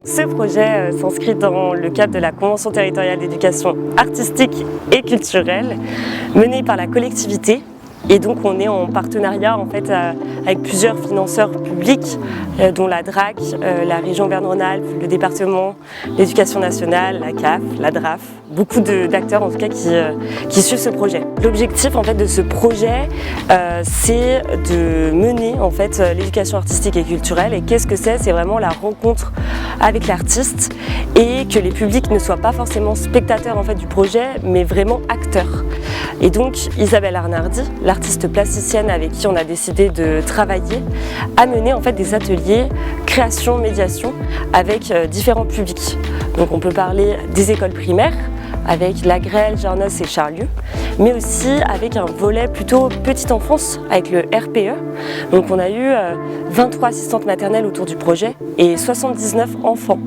Ce projet s'inscrit dans le cadre de la Convention territoriale d'éducation artistique et culturelle menée par la collectivité. Et donc on est en partenariat en fait, avec plusieurs financeurs publics, dont la DRAC, la région Auvergne-Rhône-Alpes, le département, l'éducation nationale, la CAF, la DRAF, beaucoup d'acteurs en tout cas qui suivent ce projet. L'objectif en fait, de ce projet, c'est de mener en fait, l'éducation artistique et culturelle. Et qu'est-ce que c'est? C'est vraiment la rencontre avec l'artiste et que les publics ne soient pas forcément spectateurs en fait, du projet, mais vraiment acteurs. Et donc Isabelle Arnardi, l'artiste plasticienne avec qui on a décidé de travailler, a mené en fait des ateliers création-médiation avec différents publics. Donc on peut parler des écoles primaires avec La Grêle, Jarnos et Charlieu, mais aussi avec un volet plutôt petite enfance avec le RPE. Donc on a eu 23 assistantes maternelles autour du projet et 79 enfants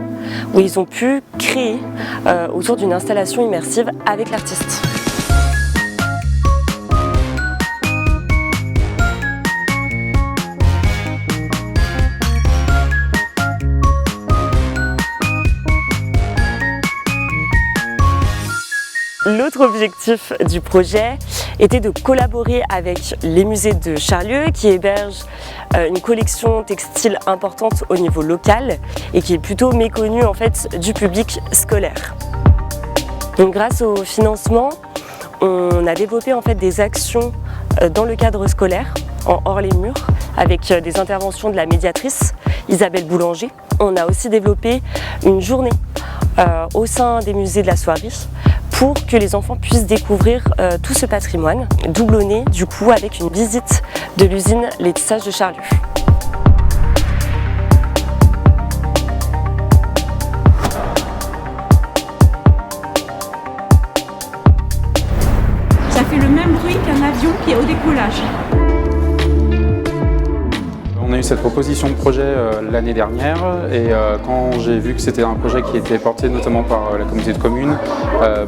où ils ont pu créer autour d'une installation immersive avec l'artiste. L'autre objectif du projet était de collaborer avec les musées de Charlieu qui hébergent une collection textile importante au niveau local et qui est plutôt méconnue en fait, du public scolaire. Donc, grâce au financement, on a développé en fait, des actions dans le cadre scolaire, en hors les murs, avec des interventions de la médiatrice Isabelle Boulanger. On a aussi développé une journée au sein des musées de la soirée pour que les enfants puissent découvrir tout ce patrimoine, doublonné du coup avec une visite de l'usine Les Tissages de Charlieu. Ça fait le même bruit qu'un avion qui est au décollage. On a eu cette proposition de projet l'année dernière et quand j'ai vu que c'était un projet qui était porté notamment par la communauté de communes,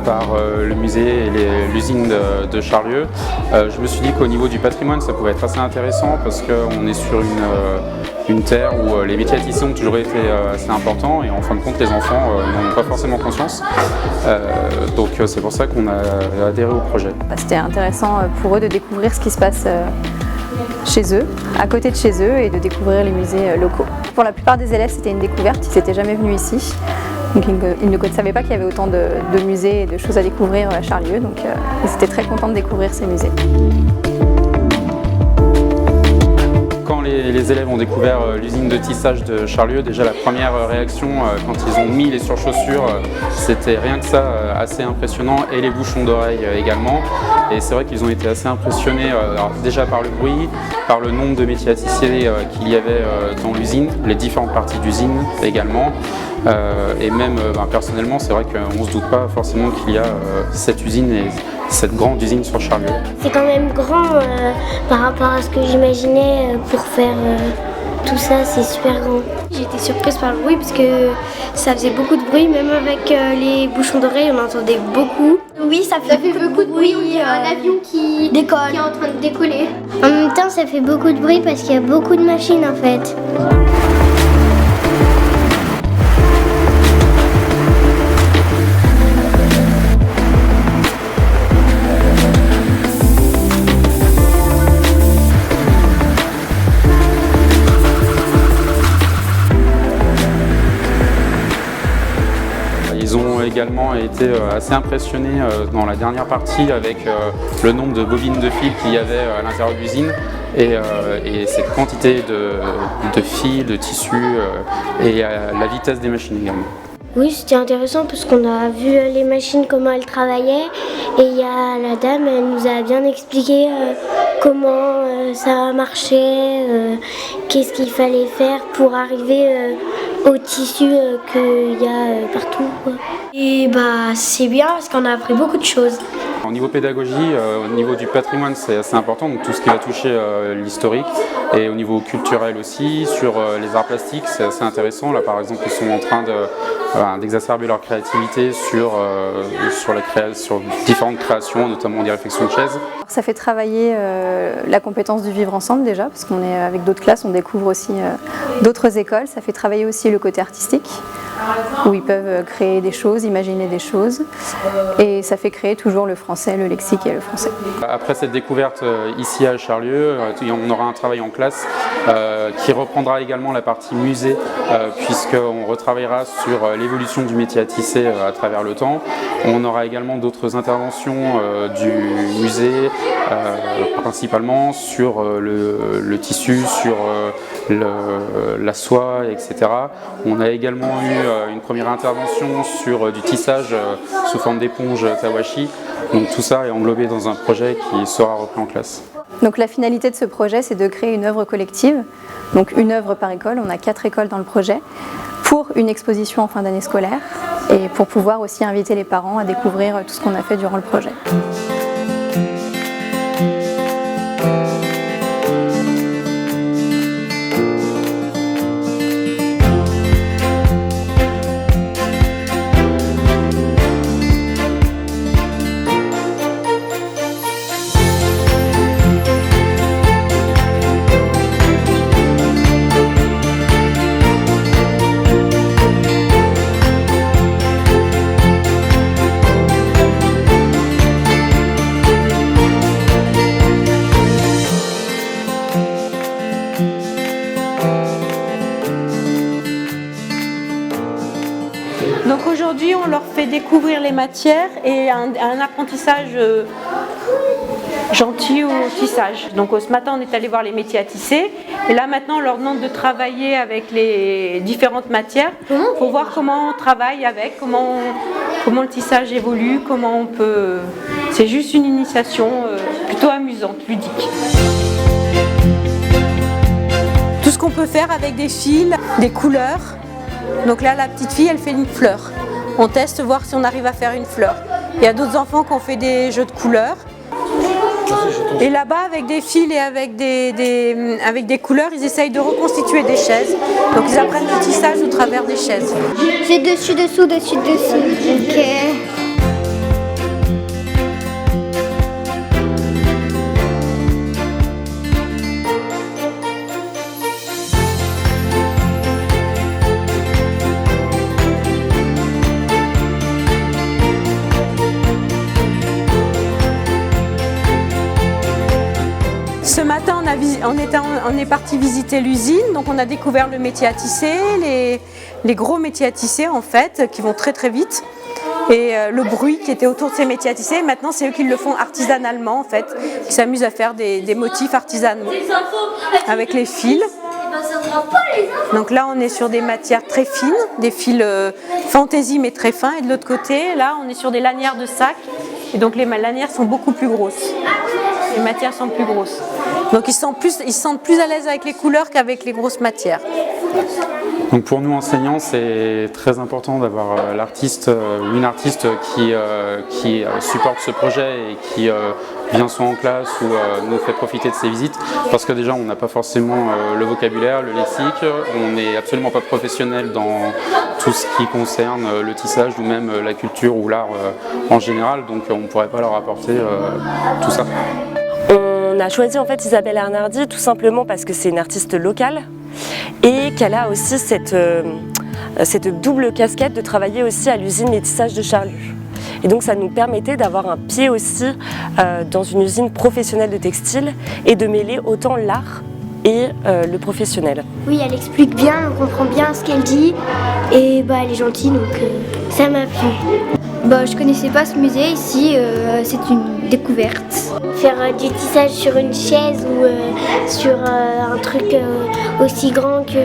par le musée et l'usine de Charlieu, je me suis dit qu'au niveau du patrimoine ça pouvait être assez intéressant parce qu'on est sur une terre où les métiers à tisser ont toujours été assez importants et en fin de compte les enfants n'en ont pas forcément conscience. Donc c'est pour ça qu'on a adhéré au projet. C'était intéressant pour eux de découvrir ce qui se passe chez eux, à côté de chez eux et de découvrir les musées locaux. Pour la plupart des élèves, c'était une découverte, ils n'étaient jamais venus ici. Donc ils ne savaient pas qu'il y avait autant de musées et de choses à découvrir à Charlieu, donc ils étaient très contents de découvrir ces musées. Quand les élèves ont découvert l'usine de tissage de Charlieu, déjà la première réaction quand ils ont mis les surchaussures, c'était rien que ça assez impressionnant et les bouchons d'oreilles également. Et c'est vrai qu'ils ont été assez impressionnés déjà par le bruit, par le nombre de métiers à tisser qu'il y avait dans l'usine, les différentes parties d'usine également. Et même personnellement, c'est vrai qu'on ne se doute pas forcément qu'il y a cette usine et cette grande usine sur Charlieu. C'est quand même grand par rapport à ce que j'imaginais pour faire tout ça, c'est super grand. J'ai été surprise par le bruit parce que ça faisait beaucoup de bruit, même avec les bouchons d'oreilles, on entendait beaucoup. Oui, ça fait beaucoup de bruit. Il y a un avion qui décolle, qui est en train de décoller. En même temps, ça fait beaucoup de bruit parce qu'il y a beaucoup de machines en fait. Ils ont également été assez impressionnés dans la dernière partie avec le nombre de bobines de fil qu'il y avait à l'intérieur de l'usine et cette quantité de fils, de tissus et la vitesse des machines également. Oui, c'était intéressant parce qu'on a vu les machines, comment elles travaillaient et il y a la dame, elle nous a bien expliqué comment ça marchait, qu'est-ce qu'il fallait faire pour arriver au tissu qu'il y a partout. Et c'est bien parce qu'on a appris beaucoup de choses. Au niveau pédagogie, au niveau du patrimoine, c'est assez important, donc tout ce qui va toucher l'historique et au niveau culturel aussi, sur les arts plastiques, c'est assez intéressant. Là par exemple, ils sont en train d'exacerber leur créativité sur différentes créations, notamment des réflexions de chaises. Ça fait travailler la compétence du vivre ensemble déjà, parce qu'on est avec d'autres classes, on découvre aussi d'autres écoles. Ça fait travailler aussi le côté artistique, où ils peuvent créer des choses, imaginer des choses. Et ça fait créer toujours le français, le lexique et le français. Après cette découverte ici à Charlieu, on aura un travail en classe qui reprendra également la partie musée, puisqu'on retravaillera sur l'évolution du métier à tisser à travers le temps. On aura également d'autres interventions du musée, principalement sur le tissu, sur la soie, etc. On a également eu une première intervention sur du tissage sous forme d'éponge tawashi. Donc tout ça est englobé dans un projet qui sera repris en classe. Donc la finalité de ce projet, c'est de créer une œuvre collective, donc une œuvre par école. On a 4 écoles dans le projet, pour une exposition en fin d'année scolaire et pour pouvoir aussi inviter les parents à découvrir tout ce qu'on a fait durant le projet. Donc aujourd'hui, on leur fait découvrir les matières et un apprentissage gentil au tissage. Donc ce matin, on est allé voir les métiers à tisser et là maintenant, on leur demande de travailler avec les différentes matières pour voir comment on travaille avec, comment le tissage évolue, comment on peut... C'est juste une initiation plutôt amusante, ludique. Tout ce qu'on peut faire avec des fils, des couleurs. Donc là, la petite fille, elle fait une fleur. On teste, voir si on arrive à faire une fleur. Il y a d'autres enfants qui ont fait des jeux de couleurs. Et là-bas, avec des fils et avec des couleurs, ils essayent de reconstituer des chaises. Donc ils apprennent le tissage au travers des chaises. C'est dessus, dessous, dessus, dessous. Ok. Ce matin, on est parti visiter l'usine, donc on a découvert le métier à tisser, les gros métiers à tisser en fait, qui vont très très vite. Et le bruit qui était autour de ces métiers à tisser, maintenant c'est eux qui le font artisanalement en fait, qui s'amusent à faire des motifs artisanaux avec les fils. Donc là on est sur des matières très fines, des fils fantaisie mais très fins, et de l'autre côté, là on est sur des lanières de sac, et donc les lanières sont beaucoup plus grosses. Les matières sont plus grosses. Donc ils se sentent plus à l'aise avec les couleurs qu'avec les grosses matières. Donc pour nous enseignants, c'est très important d'avoir l'artiste ou une artiste qui supporte ce projet et qui vient soit en classe ou nous fait profiter de ses visites, parce que déjà on n'a pas forcément le vocabulaire, le lexique, on n'est absolument pas professionnel dans tout ce qui concerne le tissage ou même la culture ou l'art en général, donc on ne pourrait pas leur apporter tout ça. On a choisi en fait Isabelle Arnardi tout simplement parce que c'est une artiste locale et qu'elle a aussi cette double casquette de travailler aussi à l'usine Les Tissages de Charlieu. Et donc ça nous permettait d'avoir un pied aussi dans une usine professionnelle de textile et de mêler autant l'art et le professionnel. Oui, elle explique bien, on comprend bien ce qu'elle dit et elle est gentille, donc ça m'a plu. Je connaissais pas ce musée ici, c'est une découverte. Faire du tissage sur une chaise ou sur un truc aussi grand que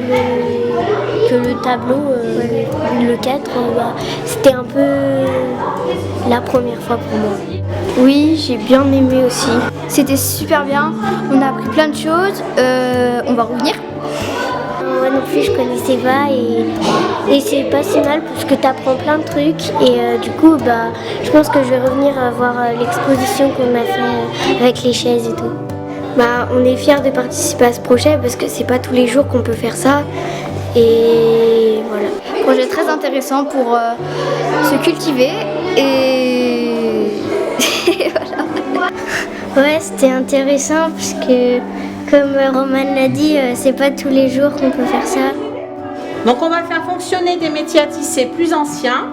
le tableau, le 4, c'était un peu la première fois pour moi. Oui, j'ai bien aimé aussi. C'était super bien, on a appris plein de choses, on va revenir. Moi non plus je connaissais pas et c'est pas si mal parce que tu apprends plein de trucs et du coup je pense que je vais revenir voir l'exposition qu'on a fait avec les chaises et tout. On est fiers de participer à ce projet parce que c'est pas tous les jours qu'on peut faire ça et voilà. projet très intéressant pour se cultiver et voilà. Ouais, c'était intéressant parce que, comme Roman l'a dit, c'est pas tous les jours qu'on peut faire ça. Donc on va faire fonctionner des métiers à tisser plus anciens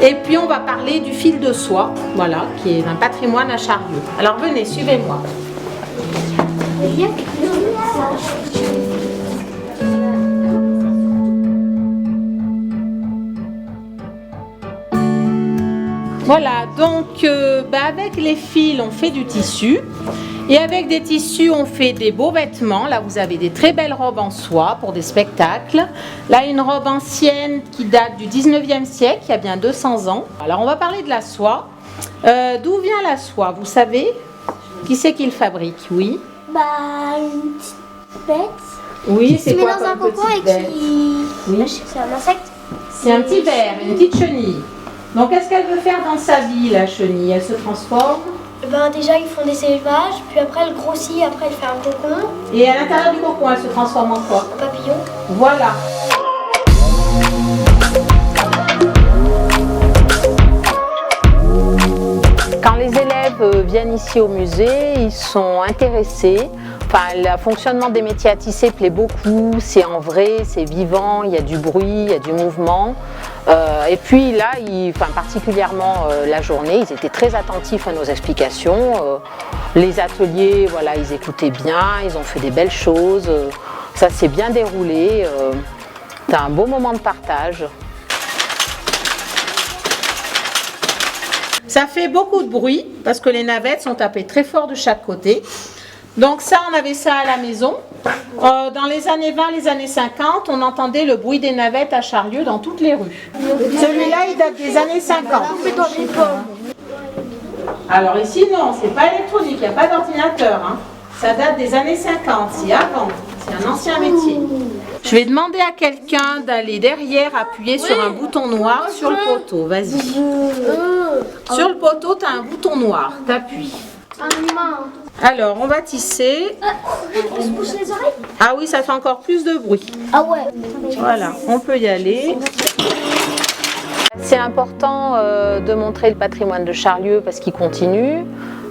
et puis on va parler du fil de soie, voilà, qui est un patrimoine à Charlieu. Alors venez, suivez-moi. Voilà, donc avec les fils, on fait du tissu. Et avec des tissus, on fait des beaux vêtements. Là, vous avez des très belles robes en soie pour des spectacles. Là, une robe ancienne qui date du 19e siècle, il y a bien 200 ans. Alors, on va parler de la soie. D'où vient la soie, vous savez? Qui c'est qui le fabrique? Oui. Bah, une petite bête. Oui, c'est quoi dans un comme cocon et petite bête? Oui. C'est un insecte. C'est un petit ver, une petite chenille. Donc, qu'est-ce qu'elle veut faire dans sa vie, la chenille? Elle se transforme? Ben, déjà, ils font des élevages, puis après, elle grossit, après, elle fait un cocon, Et à l'intérieur du cocon, elle se transforme en quoi? un papillon. Voilà. Quand les élèves viennent ici au musée, ils sont intéressés. Enfin, le fonctionnement des métiers à tisser plaît beaucoup, c'est en vrai, c'est vivant, il y a du bruit, il y a du mouvement. Et puis là, particulièrement la journée, ils étaient très attentifs à nos explications. Les ateliers, voilà, ils écoutaient bien, ils ont fait des belles choses. Ça s'est bien déroulé. C'est un beau moment de partage. Ça fait beaucoup de bruit parce que les navettes sont tapées très fort de chaque côté. Donc ça, on avait ça à la maison. Dans les années 20, les années 50, on entendait le bruit des navettes à Charlieu dans toutes les rues. Celui-là, il date des années 50. Alors ici, non, c'est pas électronique, il n'y a pas d'ordinateur. Hein. Ça date des années 50, c'est avant. C'est un ancien métier. Je vais demander à quelqu'un d'aller derrière, appuyer sur un bouton noir sur le poteau. Vas-y. Sur le poteau, tu as un bouton noir. T'appuies. Alors, on va tisser. On se bouche les oreilles? Ah oui, ça fait encore plus de bruit. Ah ouais. Voilà, on peut y aller. C'est important de montrer le patrimoine de Charlieu parce qu'il continue,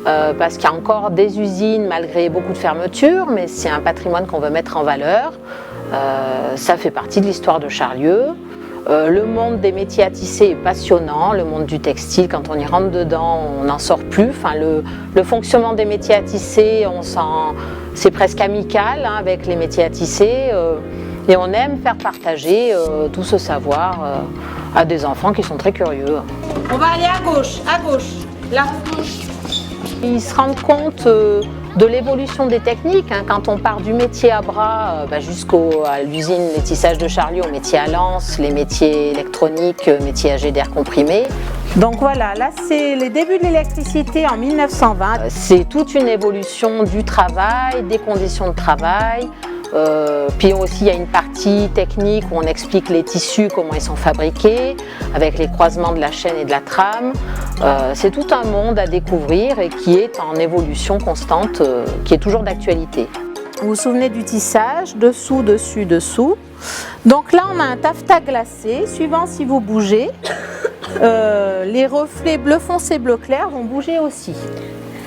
parce qu'il y a encore des usines malgré beaucoup de fermetures, mais c'est un patrimoine qu'on veut mettre en valeur. Ça fait partie de l'histoire de Charlieu. Le monde des métiers à tisser est passionnant, le monde du textile, quand on y rentre dedans, on n'en sort plus. Enfin, le fonctionnement des métiers à tisser, c'est presque amical hein, avec les métiers à tisser. Et on aime faire partager tout ce savoir à des enfants qui sont très curieux. On va aller à gauche, là. Ils se rendent compte de l'évolution des techniques, hein, quand on part du métier à bras jusqu'à l'usine les tissages de Charlieu, au métier à lance, les métiers électroniques, métiers à jet d'air comprimé. Donc voilà, là c'est les débuts de l'électricité en 1920. C'est toute une évolution du travail, des conditions de travail. Puis aussi il y a une partie technique où on explique les tissus, comment ils sont fabriqués, avec les croisements de la chaîne et de la trame. C'est tout un monde à découvrir et qui est en évolution constante, qui est toujours d'actualité. Vous vous souvenez du tissage, dessous, dessus, dessous. Donc là on a un taffetas glacé, suivant si vous bougez, les reflets bleu foncé, bleu clair vont bouger aussi.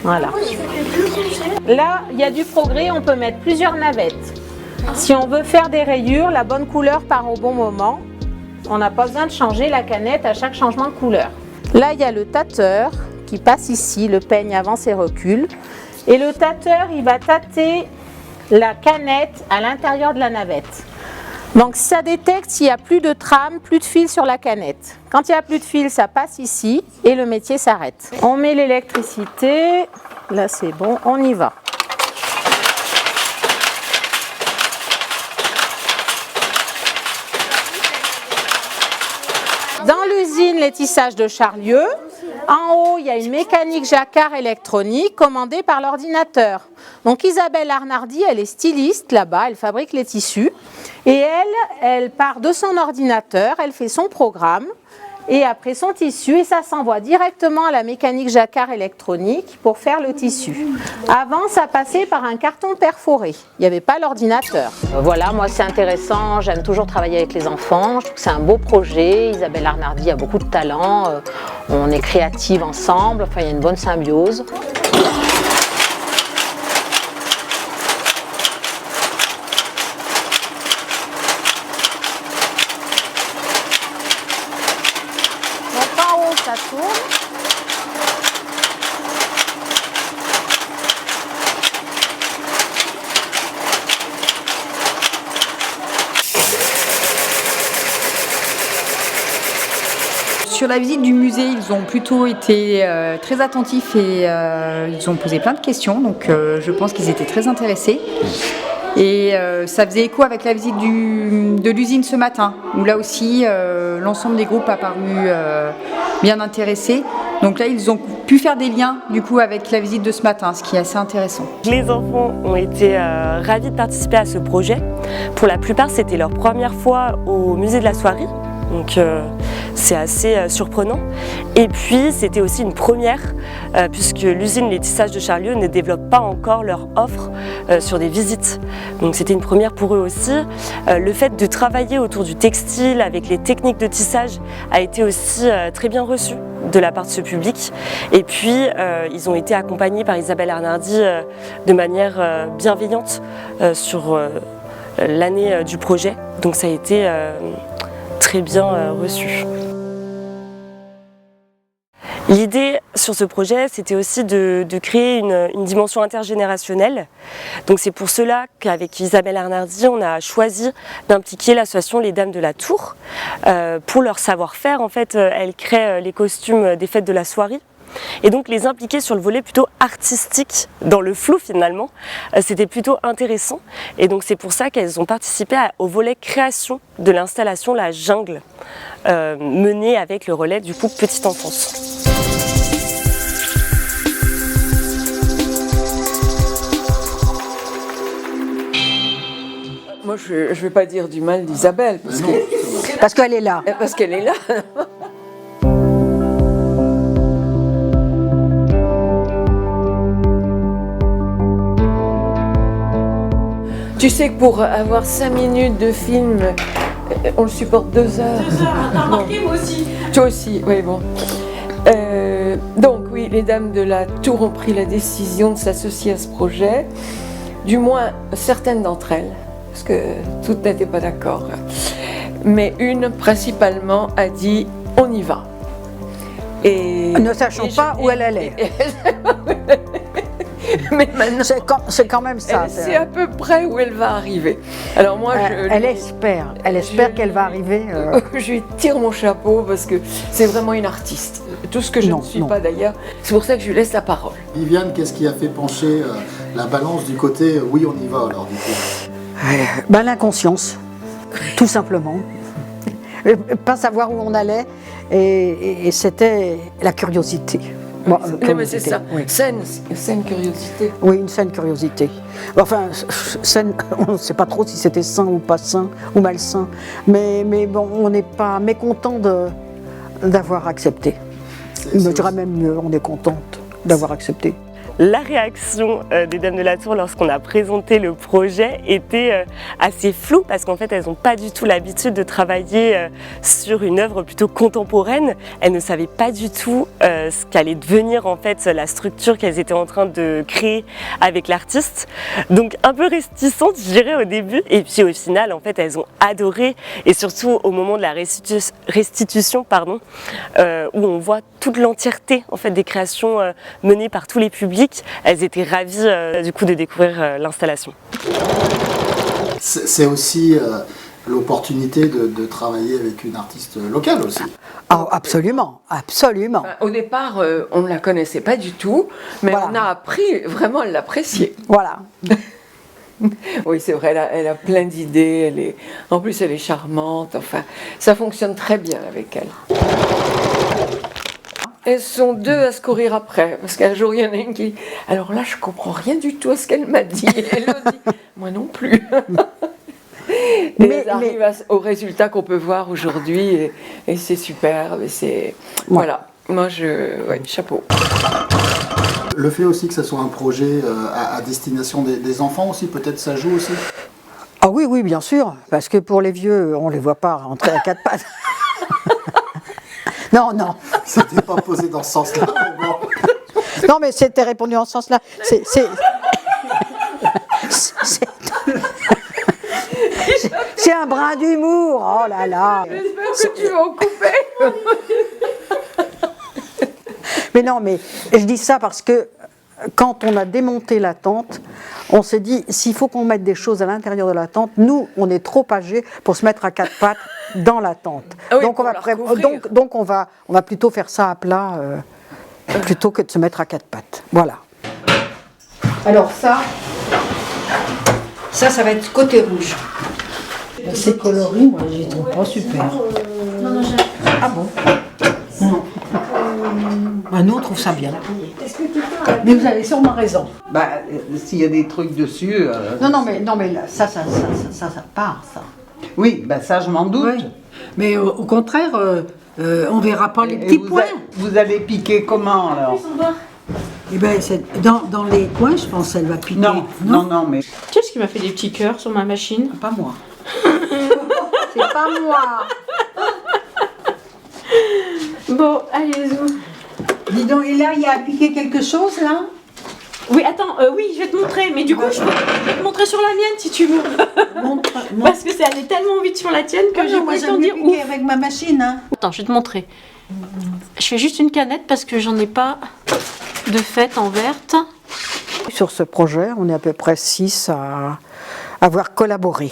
Voilà. Là il y a du progrès, on peut mettre plusieurs navettes. Si on veut faire des rayures, la bonne couleur part au bon moment. On n'a pas besoin de changer la canette à chaque changement de couleur. Là, il y a le tâteur qui passe ici, le peigne avance et recule. Et le tâteur, il va tâter la canette à l'intérieur de la navette. Donc ça détecte s'il n'y a plus de trame, plus de fil sur la canette. Quand il n'y a plus de fil, ça passe ici et le métier s'arrête. On met l'électricité. Là, c'est bon, on y va. Dans l'usine Les Tissages de Charlieu, en haut, il y a une mécanique jacquard électronique commandée par l'ordinateur. Donc Isabelle Arnardi, elle est styliste là-bas, elle fabrique les tissus. Et elle part de son ordinateur, elle fait son programme. et après son tissu et ça s'envoie directement à la mécanique jacquard électronique pour faire le tissu. Avant, ça passait par un carton perforé, il n'y avait pas l'ordinateur. Voilà, moi c'est intéressant, j'aime toujours travailler avec les enfants, je trouve que c'est un beau projet, Isabelle Arnardi a beaucoup de talent, on est créative ensemble, enfin il y a une bonne symbiose. Ça tourne. Sur la visite du musée, ils ont plutôt été très attentifs et ils ont posé plein de questions, donc je pense qu'ils étaient très intéressés. Et ça faisait écho avec la visite de l'usine ce matin, où là aussi l'ensemble des groupes a paru bien intéressés. Donc là, ils ont pu faire des liens du coup avec la visite de ce matin, ce qui est assez intéressant. Les enfants ont été ravis de participer à ce projet. Pour la plupart, c'était leur première fois au musée de la Soierie. Donc c'est assez surprenant. Et puis c'était aussi une première puisque l'usine Les Tissages de Charlieu ne développe pas encore leur offre sur des visites. Donc c'était une première pour eux aussi. Le fait de travailler autour du textile avec les techniques de tissage a été aussi très bien reçu de la part de ce public. Et puis ils ont été accompagnés par Isabelle Arnardi de manière bienveillante sur l'année du projet. Donc ça a été très bien reçu. L'idée sur ce projet, c'était aussi de créer une dimension intergénérationnelle. Donc c'est pour cela qu'avec Isabelle Arnardi, on a choisi d'impliquer l'association Les Dames de la Tour. Pour leur savoir-faire, en fait, elles créent les costumes des fêtes de la Soierie. Et donc les impliquer sur le volet plutôt artistique, dans le flou finalement, c'était plutôt intéressant. Et donc c'est pour ça qu'elles ont participé au volet création de l'installation La Jungle, menée avec le relais du coup Petite Enfance. Moi je ne vais pas dire du mal d'Isabelle, Parce qu'elle est là. Parce qu'elle est là. Tu sais que pour avoir 5 minutes de film, on le supporte 2 heures. 2 heures, t'as remarqué, moi aussi. Toi aussi, oui, bon. Donc oui, les Dames de la Tour ont pris la décision de s'associer à ce projet, du moins certaines d'entre elles, parce que toutes n'étaient pas d'accord. Mais une, principalement, a dit « on y va ». Et Ne sachant pas où elle allait. Mais maintenant, C'est quand même ça. elle sait à peu près où elle va arriver. Alors moi, Elle espère qu'elle va arriver. Je lui tire mon chapeau parce que c'est vraiment une artiste. Tout ce que je ne suis pas d'ailleurs. C'est pour ça que je lui laisse la parole. Viviane, qu'est-ce qui a fait pencher la balance du côté oui, on y va alors du coup? L'inconscience, tout simplement. Pas savoir où on allait et c'était la curiosité. Non, mais c'est ça, oui. Saine curiosité. Oui, une saine curiosité. Enfin, saine, on ne sait pas trop si c'était sain ou pas sain, ou malsain, mais bon, on n'est pas mécontent d'avoir accepté. Je dirais même mieux, on est contente d'avoir accepté. La réaction des Dames de la Tour lorsqu'on a présenté le projet était assez floue parce qu'en fait elles n'ont pas du tout l'habitude de travailler sur une œuvre plutôt contemporaine. Elles ne savaient pas du tout ce qu'allait devenir en fait la structure qu'elles étaient en train de créer avec l'artiste. Donc un peu réticentes je dirais au début et puis au final en fait elles ont adoré et surtout au moment de la restitution où on voit toute l'entièreté en fait des créations menées par tous les publics. Elles étaient ravies du coup de découvrir l'installation. C'est aussi l'opportunité de travailler avec une artiste locale aussi. Oh, absolument, absolument. Au départ, on ne la connaissait pas du tout, mais voilà. On a appris vraiment à l'apprécier. Voilà. Oui, c'est vrai, elle a plein d'idées, en plus elle est charmante, enfin, ça fonctionne très bien avec elle. Elles sont 2 à se courir après, parce qu'un jour, il y en a une qui dit « Alors là, je comprends rien du tout à ce qu'elle m'a dit. » Et l'autre dit « Moi non plus. » Ils arrivent au résultat qu'on peut voir aujourd'hui et c'est super. Voilà, moi chapeau. Le fait aussi que ce soit un projet à destination des enfants aussi, peut-être ça joue aussi? Ah oui, oui, bien sûr, parce que pour les vieux, on ne les voit pas rentrer à quatre pattes. Non, non. C'était pas posé dans ce sens-là. Mais bon. Non, mais c'était répondu en ce sens-là. C'est un brin d'humour, oh là là. J'espère que tu vas en couper. Mais non, mais je dis ça parce que quand on a démonté la tente, on s'est dit, s'il faut qu'on mette des choses à l'intérieur de la tente, nous, on est trop âgés pour se mettre à quatre pattes dans la tente. Ah oui, donc on va plutôt faire ça à plat, plutôt que de se mettre à quatre pattes. Voilà. Alors ça va être côté rouge. Ces coloris, moi, je les trouve pas super. Ah bon? Non. Bah, nous, on trouve ça bien. Mais vous avez sûrement raison. Bah, s'il y a des trucs dessus... Non, mais là, ça part, ça. Oui, bah ça, je m'en doute. Oui. Mais au contraire, on verra pas les petits points. Vous allez piquer comment, alors? Eh ben, dans les coins, je pense qu'elle va piquer. Non, mais... Qu'est-ce qui m'a fait des petits cœurs sur ma machine? Pas moi. C'est pas moi. Bon, allez, zou. Dis donc, et là, il y a à piquer quelque chose, là? Oui, attends, oui, je vais te montrer, mais du coup, je vais te montrer sur la mienne si tu veux. Parce que c'est allé tellement vite sur la tienne que j'ai pas le temps de dire piquer avec ma machine, hein. Attends, je vais te montrer. Je fais juste une canette parce que j'en ai pas de fête en verte. Sur ce projet, on est à peu près 6 à avoir collaboré.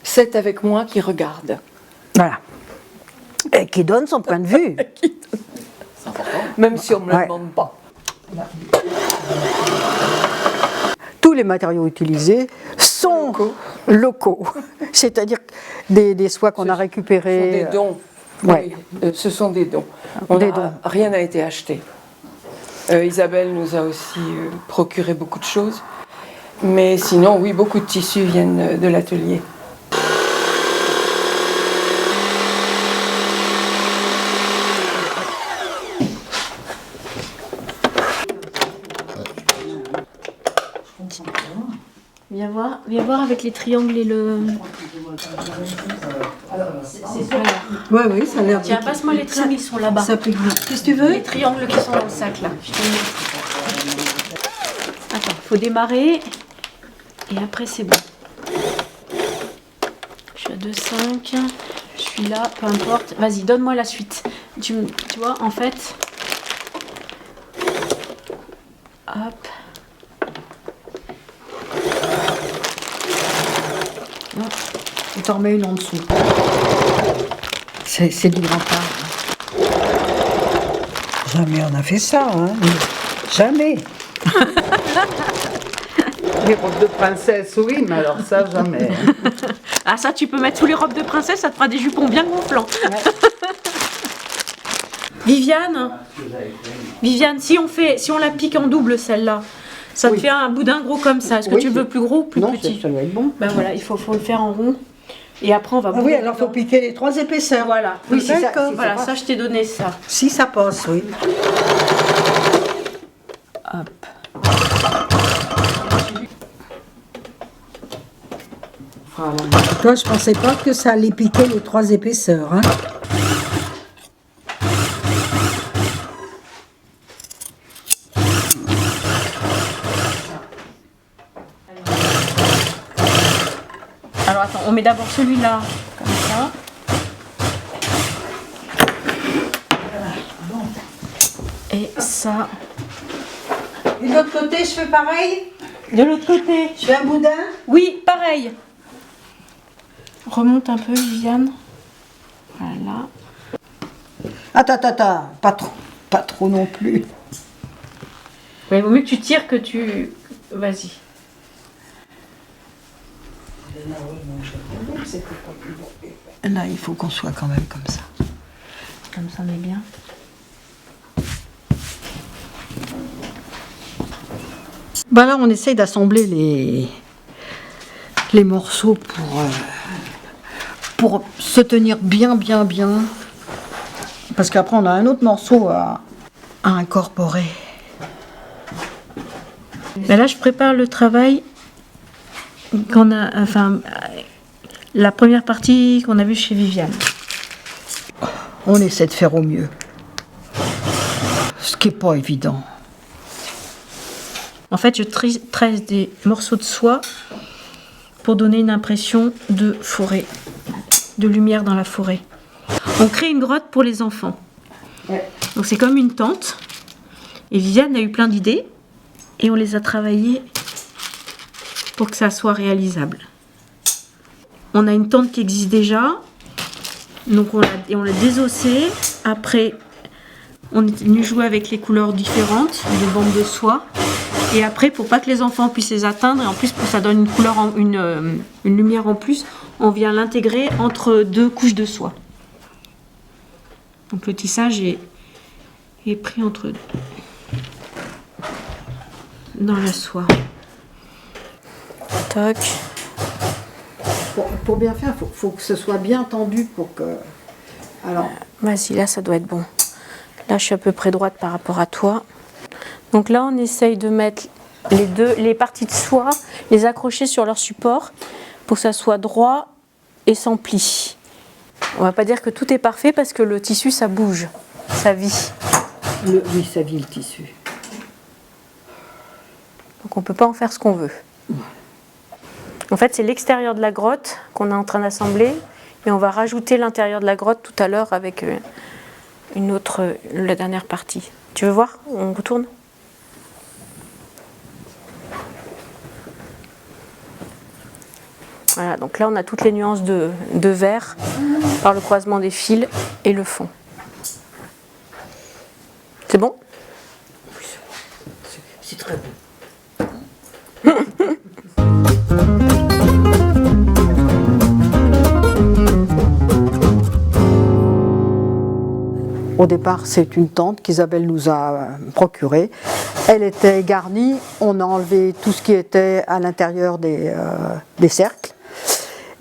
7 avec moi qui regardent. Voilà. Et qui donne son point de vue. C'est important. Même si on ne me le demande pas. Tous les matériaux utilisés sont locaux. C'est-à-dire des soies qu'on a récupérées. Ce sont des dons. Ouais. Oui, ce sont des dons. Rien n'a été acheté. Isabelle nous a aussi procuré beaucoup de choses. Mais sinon, oui, beaucoup de tissus viennent de l'atelier. Viens voir avec les triangles et le... Oui, ça a l'air... Tiens, passe-moi les triangles, ils sont là-bas. Qu'est-ce que tu veux? Les triangles qui sont dans le sac, là. Je te les montre. Attends, il faut démarrer. Et après, c'est bon. Je suis à 2,5. Je suis là, peu importe. Vas-y, donne-moi la suite. Tu vois, en fait... Hop. Tu t'en remets une en dessous. C'est du grand art. Jamais on a fait ça, hein. Jamais. Les robes de princesse, oui, mais alors ça, jamais. Ah, ça, tu peux mettre sous les robes de princesse, ça te fera des jupons bien gonflants. Viviane, si on la pique en double, celle-là, ça te fait un boudin gros comme ça. Est-ce que tu le veux plus gros ou plus petit? Ça doit être bon. Ben voilà, il faut le faire en rond. Et après, on va... oui, alors il faut piquer les 3 épaisseurs. Voilà. Oui, si d'accord. Voilà, ça, je t'ai donné ça. Si ça passe, oui. Hop. Voilà. Toi, je pensais pas que ça allait piquer les 3 épaisseurs, hein. Alors attends, on met d'abord celui-là, comme ça. Et ça. Et de l'autre côté, je fais pareil? De l'autre côté. Je fais un boudin? Oui, pareil. Remonte un peu, Viviane. Voilà. Attends, pas trop non plus. Il vaut mieux que tu tires que tu... Vas-y. Là, il faut qu'on soit quand même comme ça. Comme ça, on est bien. Bah là, on essaye d'assembler les morceaux pour se tenir bien. Parce qu'après, on a un autre morceau à incorporer. Ben là, je prépare le travail la première partie qu'on a vue chez Viviane. On essaie de faire au mieux. Ce qui n'est pas évident. En fait, je tresse des morceaux de soie pour donner une impression de forêt, de lumière dans la forêt. On crée une grotte pour les enfants. Donc c'est comme une tente. Et Viviane a eu plein d'idées et on les a travaillées pour que ça soit réalisable. On a une tente qui existe déjà, donc on l'a désossée. Après, on est venu jouer avec les couleurs différentes, des bandes de soie. Et après, pour pas que les enfants puissent les atteindre, et en plus pour que ça donne une couleur, une lumière en plus, on vient l'intégrer entre deux couches de soie. Donc le tissage est pris dans la soie. Toc. Pour bien faire, il faut que ce soit bien tendu pour que... Alors, vas-y, là ça doit être bon. Là je suis à peu près droite par rapport à toi. Donc là on essaye de mettre les parties de soie, les accrocher sur leur support pour que ça soit droit et sans pli. On va pas dire que tout est parfait parce que le tissu ça bouge, ça vit. Oui, ça vit le tissu. Donc on peut pas en faire ce qu'on veut. En fait c'est l'extérieur de la grotte qu'on est en train d'assembler et on va rajouter l'intérieur de la grotte tout à l'heure avec la dernière partie. Tu veux voir? On retourne? Voilà, donc là on a toutes les nuances de vert par le croisement des fils et le fond. C'est bon? C'est très bon. Au départ, c'est une tente qu'Isabelle nous a procurée. Elle était garnie, on a enlevé tout ce qui était à l'intérieur des cercles.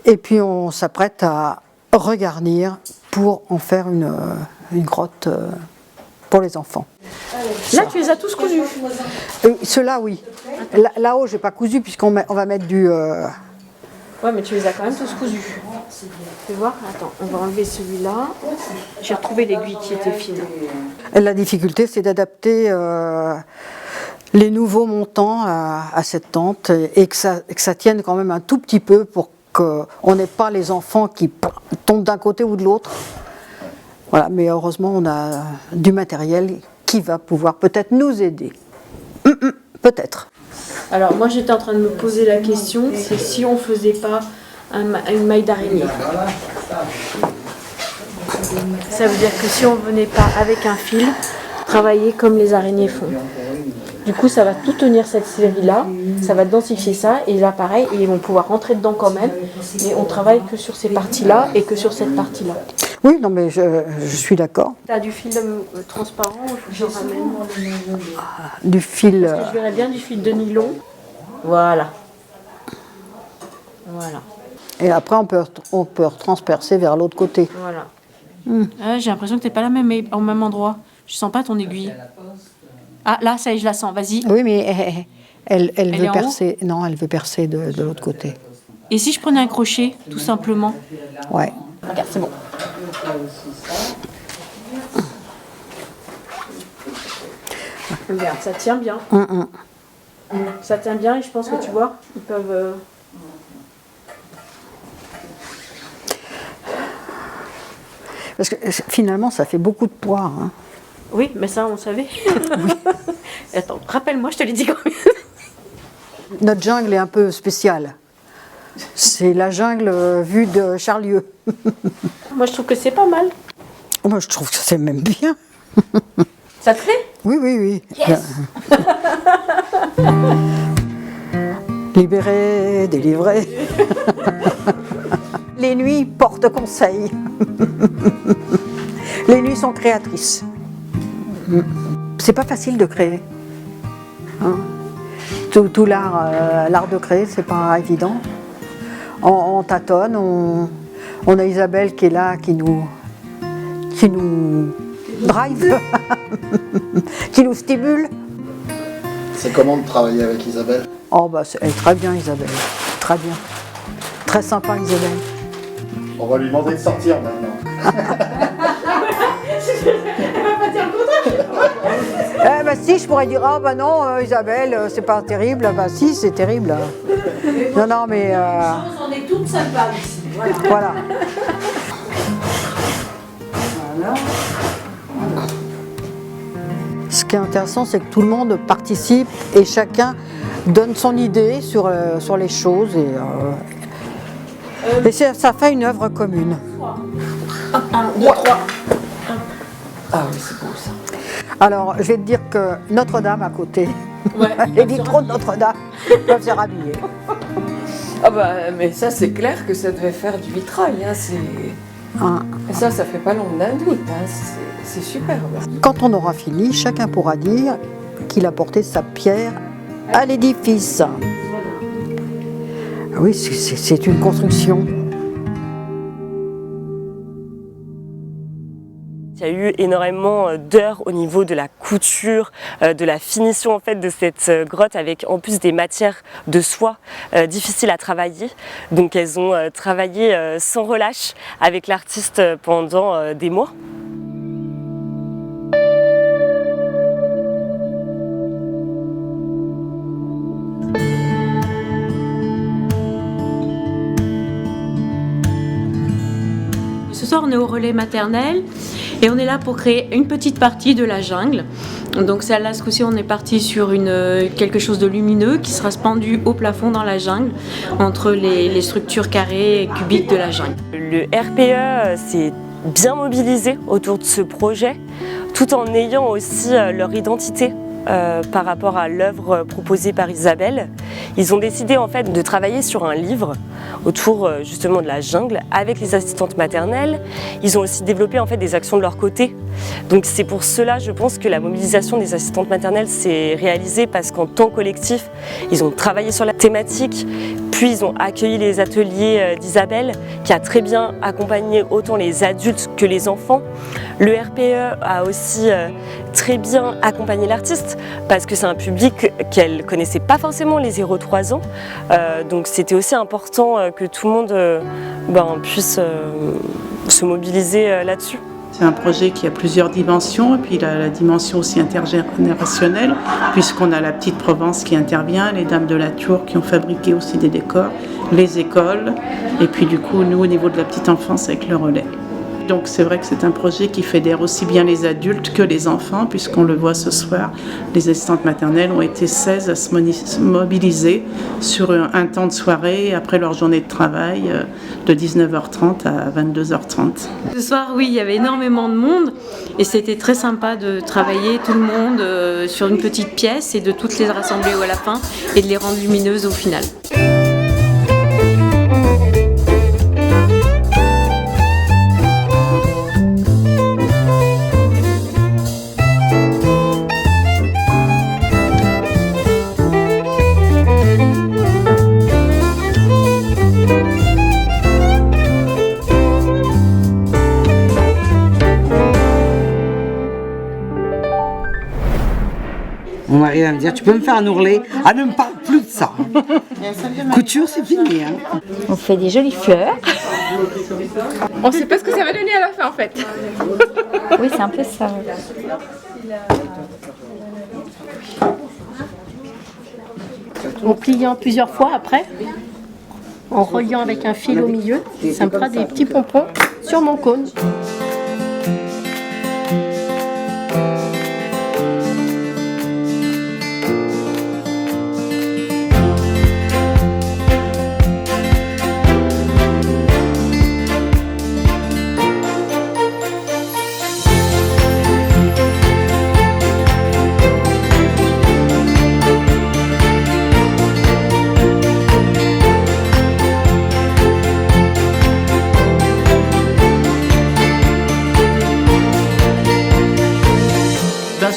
Et puis on s'apprête à regarnir pour en faire une grotte pour les enfants. Là, tu les as tous cousus? Ceux-là, oui. Là-haut, j'ai pas cousu puisqu'on va mettre du... Ouais, mais tu les as quand même tous cousus. Tu veux voir? Attends, on va enlever celui-là. J'ai retrouvé l'aiguille qui était fine. La difficulté, c'est d'adapter les nouveaux montants à cette tente et que ça tienne quand même un tout petit peu pour qu'on n'ait pas les enfants qui tombent d'un côté ou de l'autre. Voilà, mais heureusement, on a du matériel qui va pouvoir peut-être nous aider. Peut-être. Alors moi j'étais en train de me poser la question, c'est si on faisait pas une maille d'araignée. Ça veut dire que si on venait pas avec un fil, travailler comme les araignées font. Du coup ça va tout tenir cette série là, ça va densifier ça et là pareil, ils vont pouvoir rentrer dedans quand même, mais on travaille que sur ces parties là et que sur cette partie là. Oui, non mais je suis d'accord. Tu as du fil transparent ou je ramène? Du fil... Parce que je verrais bien du fil de nylon. Voilà. Voilà. Et après on peut retranspercer vers l'autre côté. Voilà. J'ai l'impression que tu n'es pas là même au même endroit. Je sens pas ton aiguille. Ah là, ça y est, je la sens, vas-y. Oui, mais elle veut percer. En haut? Non, elle veut percer de l'autre côté. Et si je prenais un crochet, tout simplement? Ouais. Regarde, c'est bon. Regarde, ça tient bien. Ça tient bien et je pense que tu vois, ils peuvent... Parce que finalement, ça fait beaucoup de poids. Hein. Oui, mais ça, on savait. Attends, rappelle-moi, je te l'ai dit quand même. Notre jungle est un peu spéciale. C'est la jungle vue de Charlieu. Moi, je trouve que c'est pas mal. Moi, je trouve que c'est même bien. Ça te plaît? Oui, oui, oui. Yes. Libéré, délivré. Les nuits portent conseil. Les nuits sont créatrices. C'est pas facile de créer. Hein? Tout l'art de créer, c'est pas évident. On tâtonne, On a Isabelle qui est là, qui nous drive, qui nous stimule. C'est comment de travailler avec Isabelle? Oh bah elle est très bien Isabelle, très bien. Très sympa Isabelle. On va lui demander de sortir maintenant. Eh bah si, je pourrais dire, ah bah non Isabelle, c'est pas terrible. Bah si, c'est terrible. Non, non, mais... On est toutes sympas ici. Voilà. Ce qui est intéressant, c'est que tout le monde participe et chacun donne son idée sur les choses et ça fait une œuvre commune. 1, 2, 3. Ah oui, c'est beau ça. Alors, je vais te dire que Notre-Dame à côté, les vitraux de Notre-Dame peuvent se rhabiller. Ah bah, mais ça c'est clair que ça devait faire du vitrail. Hein, Et ça fait pas l'ombre d'un doute. Hein, c'est superbe. Quand on aura fini, chacun pourra dire qu'il a porté sa pierre à l'édifice. Oui, c'est une construction. Il y a eu énormément d'heures au niveau de la couture, de la finition en fait de cette grotte avec en plus des matières de soie difficiles à travailler. Donc elles ont travaillé sans relâche avec l'artiste pendant des mois. Ce soir, on est au relais maternel et on est là pour créer une petite partie de la jungle. Donc celle-là, ce coup-ci, on est parti sur quelque chose de lumineux qui sera suspendu au plafond dans la jungle, entre les structures carrées et cubiques de la jungle. Le RPE s'est bien mobilisé autour de ce projet, tout en ayant aussi leur identité. Par rapport à l'œuvre proposée par Isabelle. Ils ont décidé en fait de travailler sur un livre autour justement de la jungle avec les assistantes maternelles. Ils ont aussi développé en fait des actions de leur côté. Donc c'est pour cela je pense que la mobilisation des assistantes maternelles s'est réalisée parce qu'en tant que collectif, ils ont travaillé sur la thématique, puis ils ont accueilli les ateliers d'Isabelle qui a très bien accompagné autant les adultes que les enfants. Le RPE a aussi très bien accompagné l'artiste parce que c'est un public qu'elle ne connaissait pas forcément les 0-3 ans. Donc c'était aussi important que tout le monde puisse se mobiliser là-dessus. C'est un projet qui a plusieurs dimensions, et puis la dimension aussi intergénérationnelle, puisqu'on a la Petite Provence qui intervient, les Dames de la Tour qui ont fabriqué aussi des décors, les écoles, et puis du coup, nous, au niveau de la petite enfance, avec le relais. Donc c'est vrai que c'est un projet qui fédère aussi bien les adultes que les enfants, puisqu'on le voit ce soir, les assistantes maternelles ont été 16 à se mobiliser sur un temps de soirée après leur journée de travail de 19h30 à 22h30. Ce soir, oui, il y avait énormément de monde et c'était très sympa de travailler tout le monde sur une petite pièce et de toutes les rassembler à la fin et de les rendre lumineuses au final. Mon mari va me dire, tu peux me faire un ourlet? Ah, ne me parle plus de ça. Couture, c'est fini. Hein. On fait des jolies fleurs. On ne sait pas ce que ça va donner à la fin en fait. Oui, c'est un peu ça. En pliant plusieurs fois après, en reliant avec un fil au milieu, ça me fera des petits pompons sur mon cône.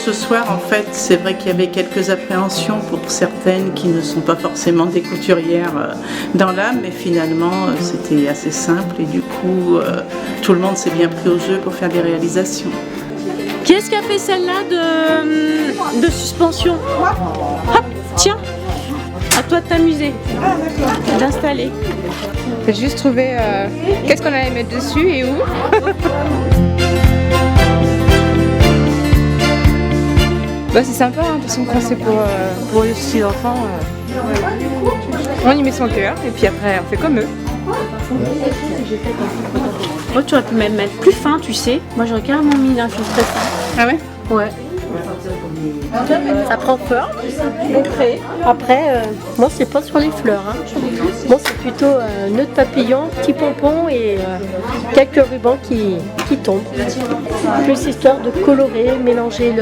ce soir, en fait, c'est vrai qu'il y avait quelques appréhensions pour certaines qui ne sont pas forcément des couturières dans l'âme, mais finalement, c'était assez simple et du coup, tout le monde s'est bien pris au jeu pour faire des réalisations. Qui est-ce qui a fait celle-là de suspension? Hop, tiens, à toi de t'amuser, d'installer. J'ai juste trouvé qu'est-ce qu'on allait mettre dessus et où. Bah, c'est sympa, hein, de toute façon quand c'est pour les petits enfants, on y met son cœur et puis après on fait comme eux. Moi, tu aurais pu même mettre plus fin, tu sais. Moi, j'aurais carrément mis une infiltré fin. Ah ouais? Ouais. Ça prend forme. Après, moi, c'est pas sur les fleurs. Hein. Moi, c'est plutôt nœud de papillon, petit pompon et quelques rubans qui tombent. Plus histoire de colorer, mélanger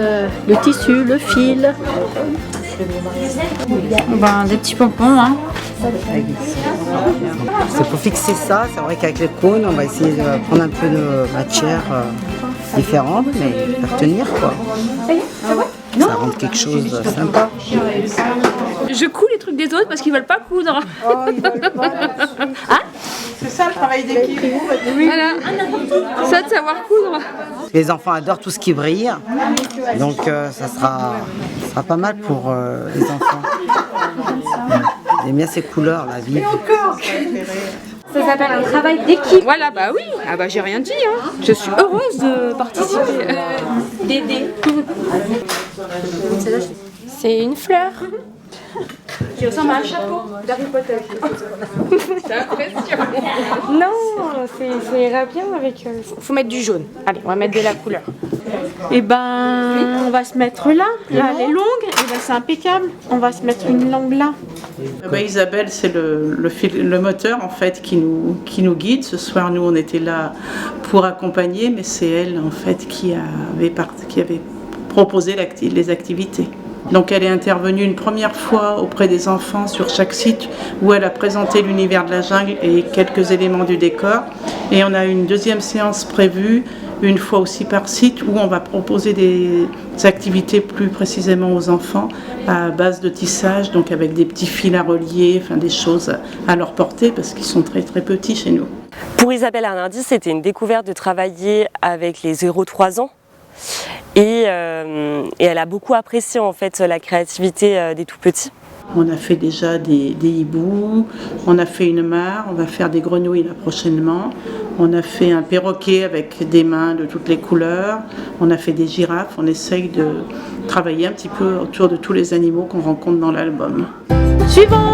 le tissu, le fil. Ben, des petits pompons, hein. C'est pour fixer ça, c'est vrai qu'avec les cônes, on va essayer de prendre un peu de matière différente, mais faire tenir quoi. Ça rend quelque chose de sympa. Je couds les trucs des autres parce qu'ils veulent pas coudre. Hein? C'est ça le travail d'équipe. Voilà, ça de savoir coudre. Les enfants adorent tout ce qui brille, donc ça sera pas mal pour les enfants. Ils aiment bien ces couleurs, la vie. Ça s'appelle un travail d'équipe. Voilà, bah oui. Ah bah j'ai rien dit, hein. Je suis heureuse de participer. D'aider. C'est une fleur. Qui ressemble à un chapeau d'Harry Potter. C'est impressionnant. Non, ça ira bien avec... Faut mettre du jaune. Allez, on va mettre de la couleur. Et ben, on va se mettre là. Là, elle est longue. Et ben, c'est impeccable. On va se mettre une langue là. Isabelle, c'est le moteur en fait qui nous guide. Ce soir, nous, on était là pour accompagner, mais c'est elle en fait qui avait proposé les activités. Donc elle est intervenue une première fois auprès des enfants sur chaque site où elle a présenté l'univers de la jungle et quelques éléments du décor. Et on a une deuxième séance prévue, une fois aussi par site, où on va proposer des activités plus précisément aux enfants à base de tissage, donc avec des petits fils à relier, enfin des choses à leur portée parce qu'ils sont très très petits chez nous. Pour Isabelle Arnardi, c'était une découverte de travailler avec les 0-3 ans. Et elle a beaucoup apprécié en fait la créativité des tout petits. On a fait déjà des hiboux, on a fait une mare, on va faire des grenouilles là prochainement. On a fait un perroquet avec des mains de toutes les couleurs. On a fait des girafes. On essaye de travailler un petit peu autour de tous les animaux qu'on rencontre dans l'album. Suivant!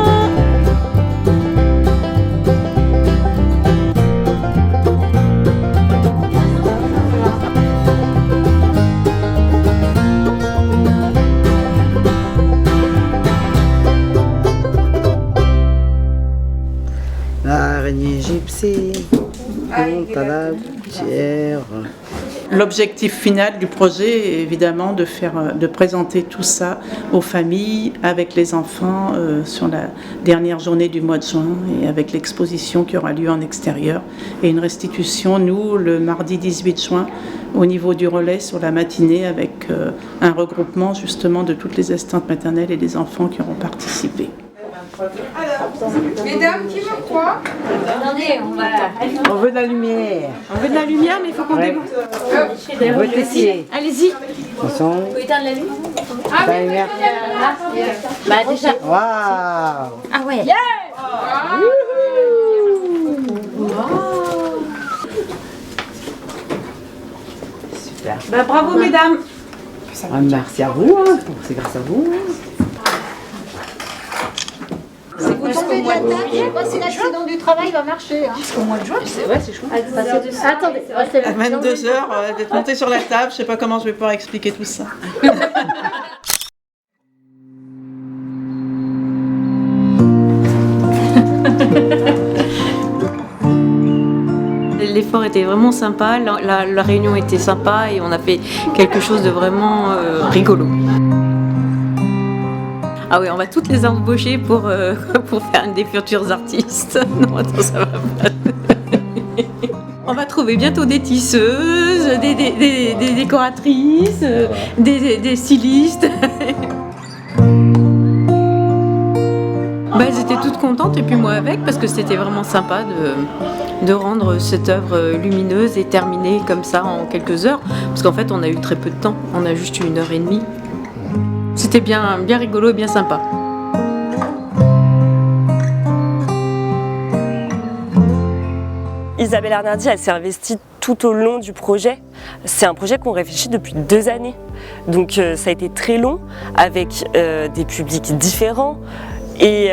L'araignée gypsy monte à la pierre. L'objectif final du projet est évidemment de présenter tout ça aux familles avec les enfants sur la dernière journée du mois de juin et avec l'exposition qui aura lieu en extérieur et une restitution, nous, le mardi 18 juin au niveau du relais sur la matinée avec un regroupement justement de toutes les assistantes maternelles et des enfants qui auront participé. Alors, mesdames, qui veut quoi? Attendez, On veut de la lumière. On veut de la lumière, mais il faut qu'on démonte. On veut tester. Allez-y. Attention. Faut éteindre la lumière. Ah, la lumière. Bah déjà. Waouh. Ah ouais. Super. Bah, bravo mesdames. Merci à vous, hein. C'est grâce à vous. C'est tombé de la table, je sais pas si l'accident du travail va marcher. Hein. Jusqu'au mois de juin, c'est vrai, c'est chouette. Attendez, restez là. À 22h, d'être monté sur la table, je sais pas comment je vais pouvoir expliquer tout ça. L'effort était vraiment sympa, la réunion était sympa et on a fait quelque chose de vraiment rigolo. Ah oui, on va toutes les embaucher pour faire des futurs artistes. Non, attends, ça va pas. On va trouver bientôt des tisseuses, des décoratrices, des stylistes. Elles étaient toutes contentes et puis moi avec parce que c'était vraiment sympa de rendre cette œuvre lumineuse et terminée comme ça en quelques heures parce qu'en fait on a eu très peu de temps, on a juste eu 1h30. C'était bien rigolo et bien sympa. Isabelle Arnardi, elle s'est investie tout au long du projet. C'est un projet qu'on réfléchit depuis 2 années. Donc ça a été très long avec des publics différents. Et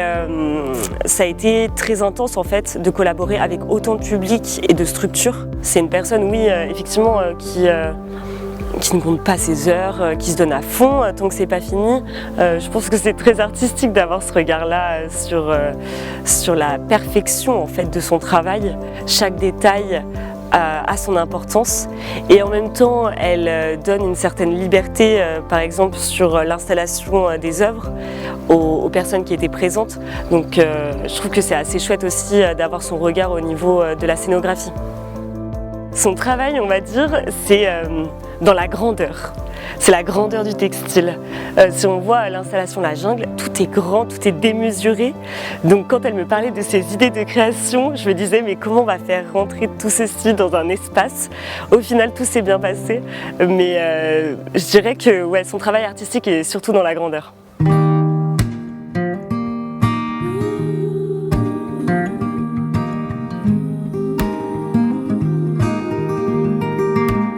ça a été très intense en fait de collaborer avec autant de publics et de structures. C'est une personne, oui, effectivement, qui ne compte pas ses heures, qui se donne à fond tant que c'est pas fini. Je pense que c'est très artistique d'avoir ce regard-là sur la perfection en fait de son travail. Chaque détail a son importance et en même temps elle donne une certaine liberté par exemple sur l'installation des œuvres aux personnes qui étaient présentes, donc je trouve que c'est assez chouette aussi d'avoir son regard au niveau de la scénographie. Son travail, on va dire, c'est dans la grandeur. C'est la grandeur du textile. Si on voit l'installation La Jungle, tout est grand, tout est démesuré. Donc quand elle me parlait de ses idées de création, je me disais mais comment on va faire rentrer tout ceci dans un espace? Au final, tout s'est bien passé. Mais je dirais que ouais, son travail artistique est surtout dans la grandeur.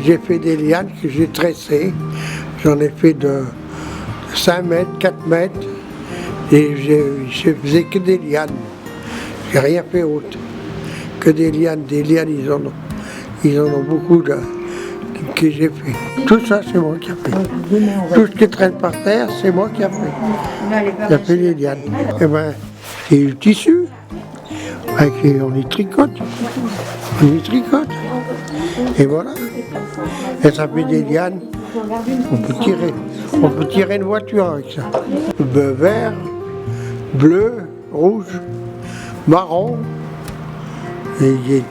J'ai fait des lianes que j'ai tressées. J'en ai fait de 5 mètres, 4 mètres. Et je faisais que des lianes. J'ai rien fait autre. Que des lianes. Des lianes, ils en ont beaucoup que j'ai fait. Tout ça, c'est moi qui ai fait. Tout ce qui traîne par terre, c'est moi qui ai fait. J'ai fait les lianes. Et ben, c'est du tissu. On y tricote. On y tricote. Et voilà. Et ça fait des lianes. On peut tirer une voiture avec ça. Vert, bleu, rouge, marron. Et il y a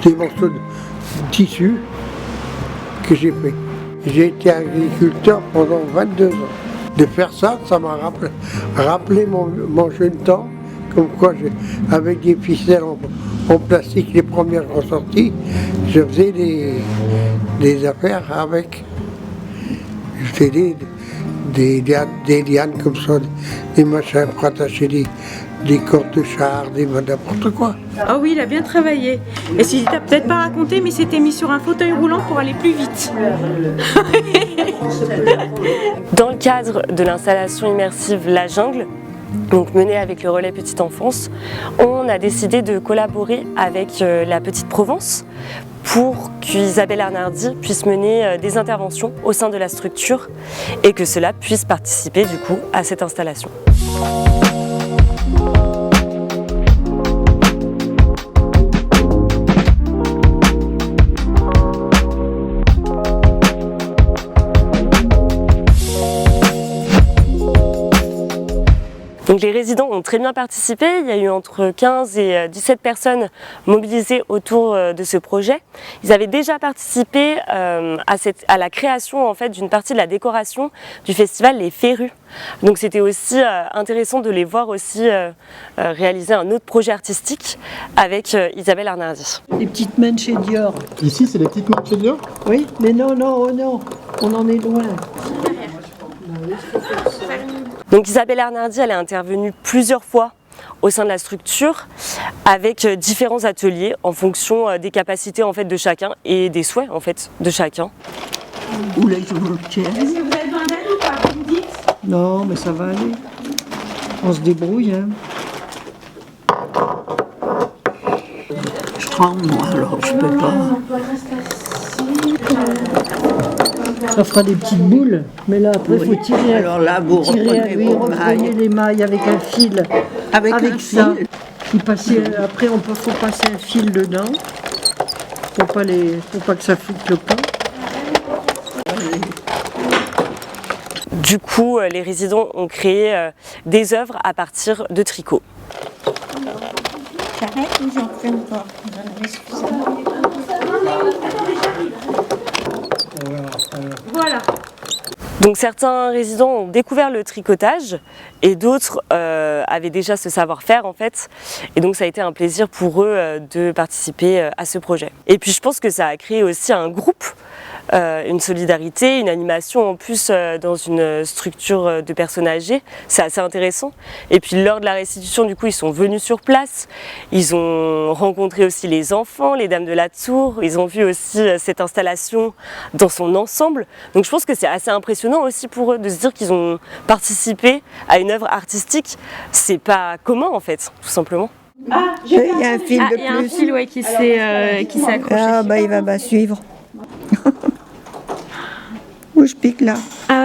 des morceaux de tissu que j'ai fait. J'ai été agriculteur pendant 22 ans. De faire ça, ça m'a rappelé mon jeune temps, comme quoi avec des ficelles en plastique, les premières ressorties, je faisais des affaires avec. Je faisais des lianes comme ça, des machins pour attacher des cordes de char, n'importe quoi. Ah oui, il a bien travaillé. Et si t'as peut-être pas raconté, mais il s'était mis sur un fauteuil roulant pour aller plus vite. Dans le cadre de l'installation immersive La Jungle, donc menée avec le Relais Petite Enfance, on a décidé de collaborer avec la Petite Provence pour qu'Isabelle Arnardi puisse mener des interventions au sein de la structure et que cela puisse participer du coup à cette installation. Donc les résidents ont très bien participé, il y a eu entre 15 et 17 personnes mobilisées autour de ce projet. Ils avaient déjà participé à la création en fait, d'une partie de la décoration du festival Les Férus. Donc c'était aussi intéressant de les voir aussi réaliser un autre projet artistique avec Isabelle Arnardi. Les petites mains chez Dior. Ici, c'est les petites mains chez Dior? Oui, mais non, oh non, on en est loin. Donc Isabelle Arnardi, elle est intervenue plusieurs fois au sein de la structure avec différents ateliers en fonction des capacités en fait, de chacun et des souhaits en fait, de chacun. Oula, je vous le tiens. Est-ce que vous avez besoin d'aide ou pas? Vous me dites? Non, mais ça va aller. On se débrouille. Hein. Je tremble, moi, alors je peux pas. Ça fera des petites boules, mais là après il faut tirer. Alors là, vous reprenez les mailles avec un fil. Avec un ça. Après faut passer un fil dedans. Faut pas que ça foute le pain. Du coup, les résidents ont créé des œuvres à partir de tricot. J'arrête ou j'en fais encore? Donc certains résidents ont découvert le tricotage et d'autres avaient déjà ce savoir-faire en fait. Et donc ça a été un plaisir pour eux de participer à ce projet. Et puis je pense que ça a créé aussi un groupe, une solidarité, une animation en plus dans une structure de personnes âgées. C'est assez intéressant. Et puis lors de la restitution, du coup, ils sont venus sur place. Ils ont rencontré aussi les enfants, les dames de la tour. Ils ont vu aussi cette installation dans son ensemble. Donc je pense que c'est assez impressionnant aussi pour eux de se dire qu'ils ont participé à une œuvre artistique. C'est pas commun en fait, tout simplement. Ah, il y a un fil de plus. Il y a un fil qui s'est accroché. Ah bah il va me suivre. Où je pique là?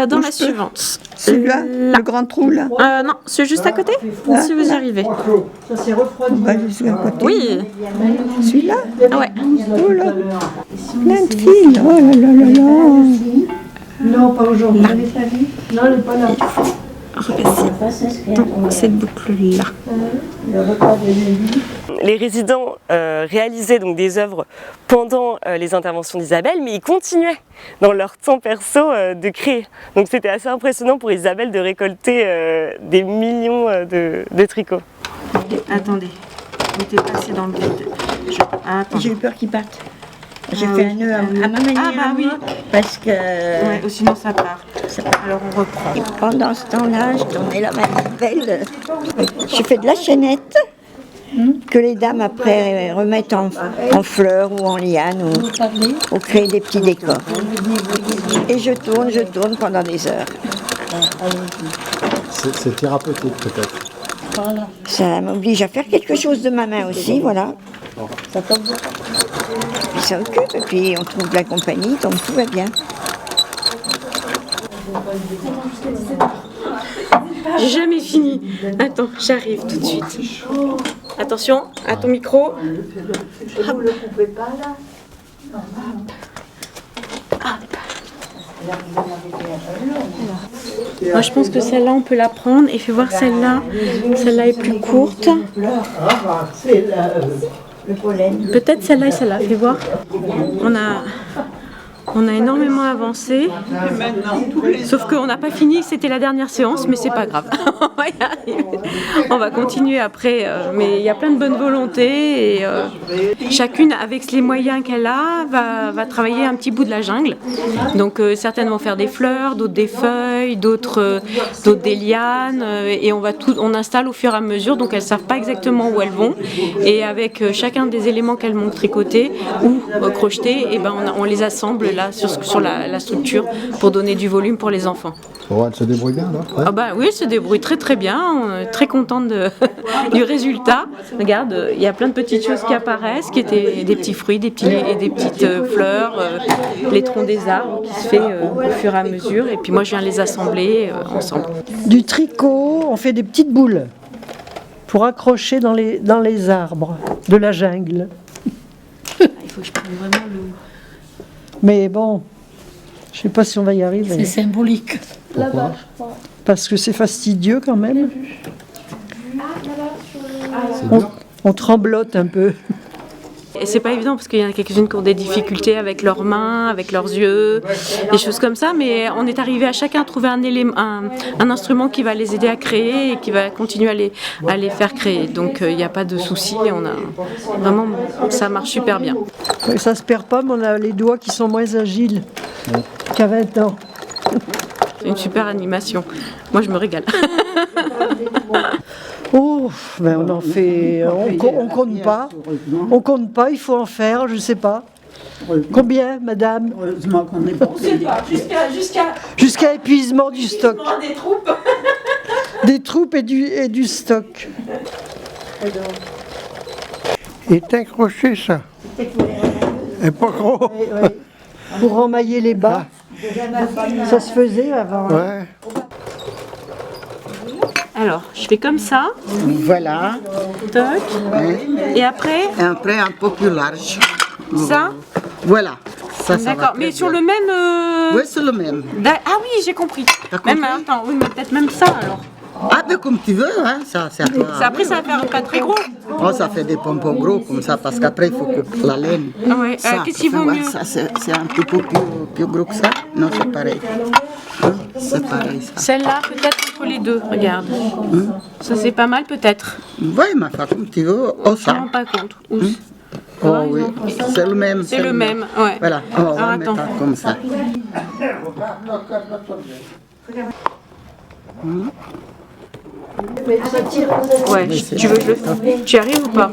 Dans la suivante. Celui-là, le grand trou là? Non, c'est juste à côté, si vous y arrivez. Ça s'est refroidi. Bah, juste à côté. Oui. Celui-là? Ah ouais. Oh là. Plein de fils. Oh là là là là. Non, pas aujourd'hui. Vous l'avez pas vu? Non, elle n'est pas là. Dans cette boucle-là. Les résidents réalisaient donc des œuvres pendant les interventions d'Isabelle, mais ils continuaient dans leur temps perso de créer. Donc c'était assez impressionnant pour Isabelle de récolter des millions de tricots. Attendez, vous t'es passé dans le vide. J'ai eu peur qu'il parte. J'ai fait un nœud à ma manière. Ah bah oui. Parce que... Ouais, sinon ça part. Alors on reprend. Et pendant ce temps-là, je tournais la manivelle. Je fais de la chaînette que les dames après remettent en fleurs ou en lianes ou créer des petits décors. Et je tourne pendant des heures. C'est thérapeutique peut-être. Voilà. Ça m'oblige à faire quelque chose de ma main aussi, voilà. Puis ça occupe, et puis on trouve de la compagnie, donc tout va bien. J'ai jamais fini. Attends, j'arrive tout de suite. Attention, à ton micro. Hop. Moi, je pense que celle-là, on peut la prendre et fais voir celle-là. Celle-là est plus courte. Peut-être celle-là et celle-là, fais voir. On a énormément avancé, sauf qu'on n'a pas fini, c'était la dernière séance, mais c'est pas grave, on va y arriver. On va continuer après, mais il y a plein de bonne volonté et chacune avec les moyens qu'elle a va travailler un petit bout de la jungle. Donc certaines vont faire des fleurs, d'autres des feuilles, d'autres des lianes et on installe au fur et à mesure, donc elles ne savent pas exactement où elles vont et avec chacun des éléments qu'elles m'ont tricotés ou crochetés, et ben on les assemble là sur la structure pour donner du volume pour les enfants. Bon, elle se débrouille bien là? Ouais. Ah bah oui, elle se débrouille très très bien, on est très contente du résultat. Regarde, il y a plein de petites choses qui apparaissent, qui étaient des petits fruits, des petites fleurs, les troncs des arbres qui se fait au fur et à mesure, et puis moi je viens les assembler ensemble. Du tricot, on fait des petites boules pour accrocher dans les arbres de la jungle. Il faut que je prenne vraiment le... Mais bon, je ne sais pas si on va y arriver. C'est symbolique. Pourquoi? Parce que c'est fastidieux quand même. On tremblote un peu. Et c'est pas évident parce qu'il y en a quelques-unes qui ont des difficultés avec leurs mains, avec leurs yeux, des choses comme ça, mais on est arrivé à chacun à trouver un instrument qui va les aider à créer et qui va continuer à les faire créer. Donc il n'y a pas de souci, vraiment ça marche super bien. Ça se perd pas, mais on a les doigts qui sont moins agiles qu'à 20 ans. C'est une super animation. Moi je me régale. Oh, ben on en fait, on compte pas. On compte pas, il faut en faire, je sais pas. Combien, madame? Heureusement qu'on n'est pas. On sait pas, jusqu'à épuisement du stock. Des troupes. Des troupes et du stock. Il est accroché ça. Et pas gros. Pour emmailler les bas. Ça se faisait avant. Ouais. Alors, je fais comme ça. Voilà. Toc. Et après? Après, un peu plus large. Ça? Voilà. Ça d'accord, mais sur le même... Oui, sur le même. Ah oui, j'ai compris. Même, attends, oui, mais peut-être même ça alors. Ah, mais comme tu veux, hein, ça c'est à toi. Après, ça va faire un plat très gros. Oh, ça fait des pompons gros comme ça, parce qu'après il faut couper la laine. Ah ouais. Qu'est-ce qui vaut mieux? Ça, c'est un petit peu plus gros que ça. Non, c'est pareil. Hein, c'est pareil ça. Celle-là, peut-être entre les deux, regarde. Ça, c'est pas mal, peut-être. Oui, mais enfin, comme tu veux. Oh, ça. Je ne me rends pas compte. Oh oui, c'est le même. C'est le même, ouais. Voilà, on va attends. mettre comme ça. Ouais, tu veux que je... Tu arrives ou pas?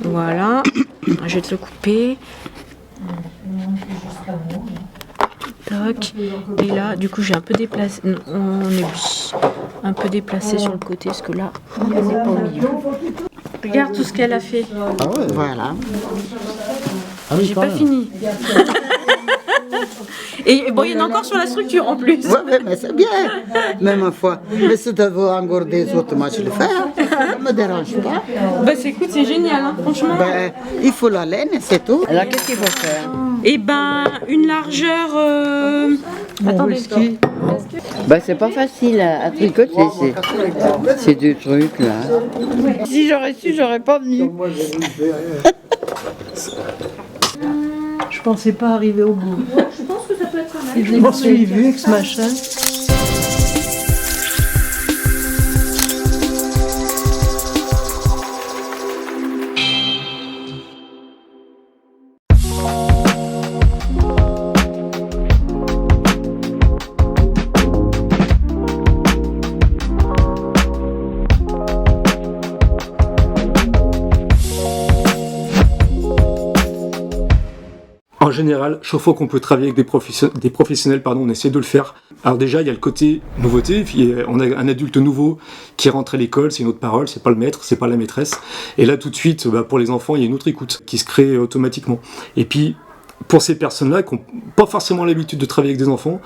Voilà, je vais te le couper. Tac. Et là, du coup, j'ai un peu déplacé. Non, on est un peu déplacé sur le côté, parce que là, on n'est pas au milieu. Regarde tout ce qu'elle a fait. Ah ouais, voilà. J'ai pas fini. Et bon, il y en a encore sur la structure en plus. Oui, mais c'est bien, même une fois. Mais si tu veux encore des autres, moi je le fais, ça ne me dérange pas. Bah, écoute, c'est génial, hein, franchement. Ben, il faut la laine, c'est tout. Alors qu'est-ce qu'il faut faire? Eh ben, une largeur... Attendez. Bah, c'est pas facile à tricoter, c'est deux trucs là. Si j'aurais su, j'aurais pas venu. Je pensais pas arriver au bout. Je pense que ça peut être pas mal. Je m'en suis vu avec ce machin. En général, chaque fois qu'on peut travailler avec des professionnels, on essaie de le faire. Alors déjà, il y a le côté nouveauté, puis on a un adulte nouveau qui rentre à l'école, c'est une autre parole, c'est pas le maître, c'est pas la maîtresse. Et là, tout de suite, pour les enfants, il y a une autre écoute qui se crée automatiquement. Et puis, pour ces personnes-là qui n'ont pas forcément l'habitude de travailler avec des enfants,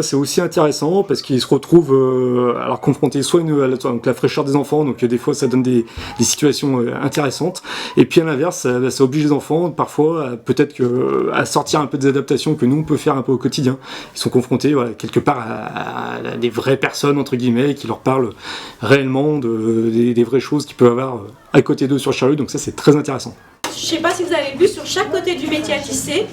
c'est aussi intéressant parce qu'ils se retrouvent alors confrontés soit à la fraîcheur des enfants, donc des fois ça donne des situations intéressantes, et puis à l'inverse, ça oblige les enfants parfois peut-être à sortir un peu des adaptations que nous on peut faire un peu au quotidien. Ils sont confrontés quelque part à des vraies personnes entre guillemets qui leur parlent réellement des vraies choses qu'ils peuvent avoir à côté d'eux sur Charlieu, donc ça c'est très intéressant. Je ne sais pas si vous avez vu, sur chaque côté du métier à tisser,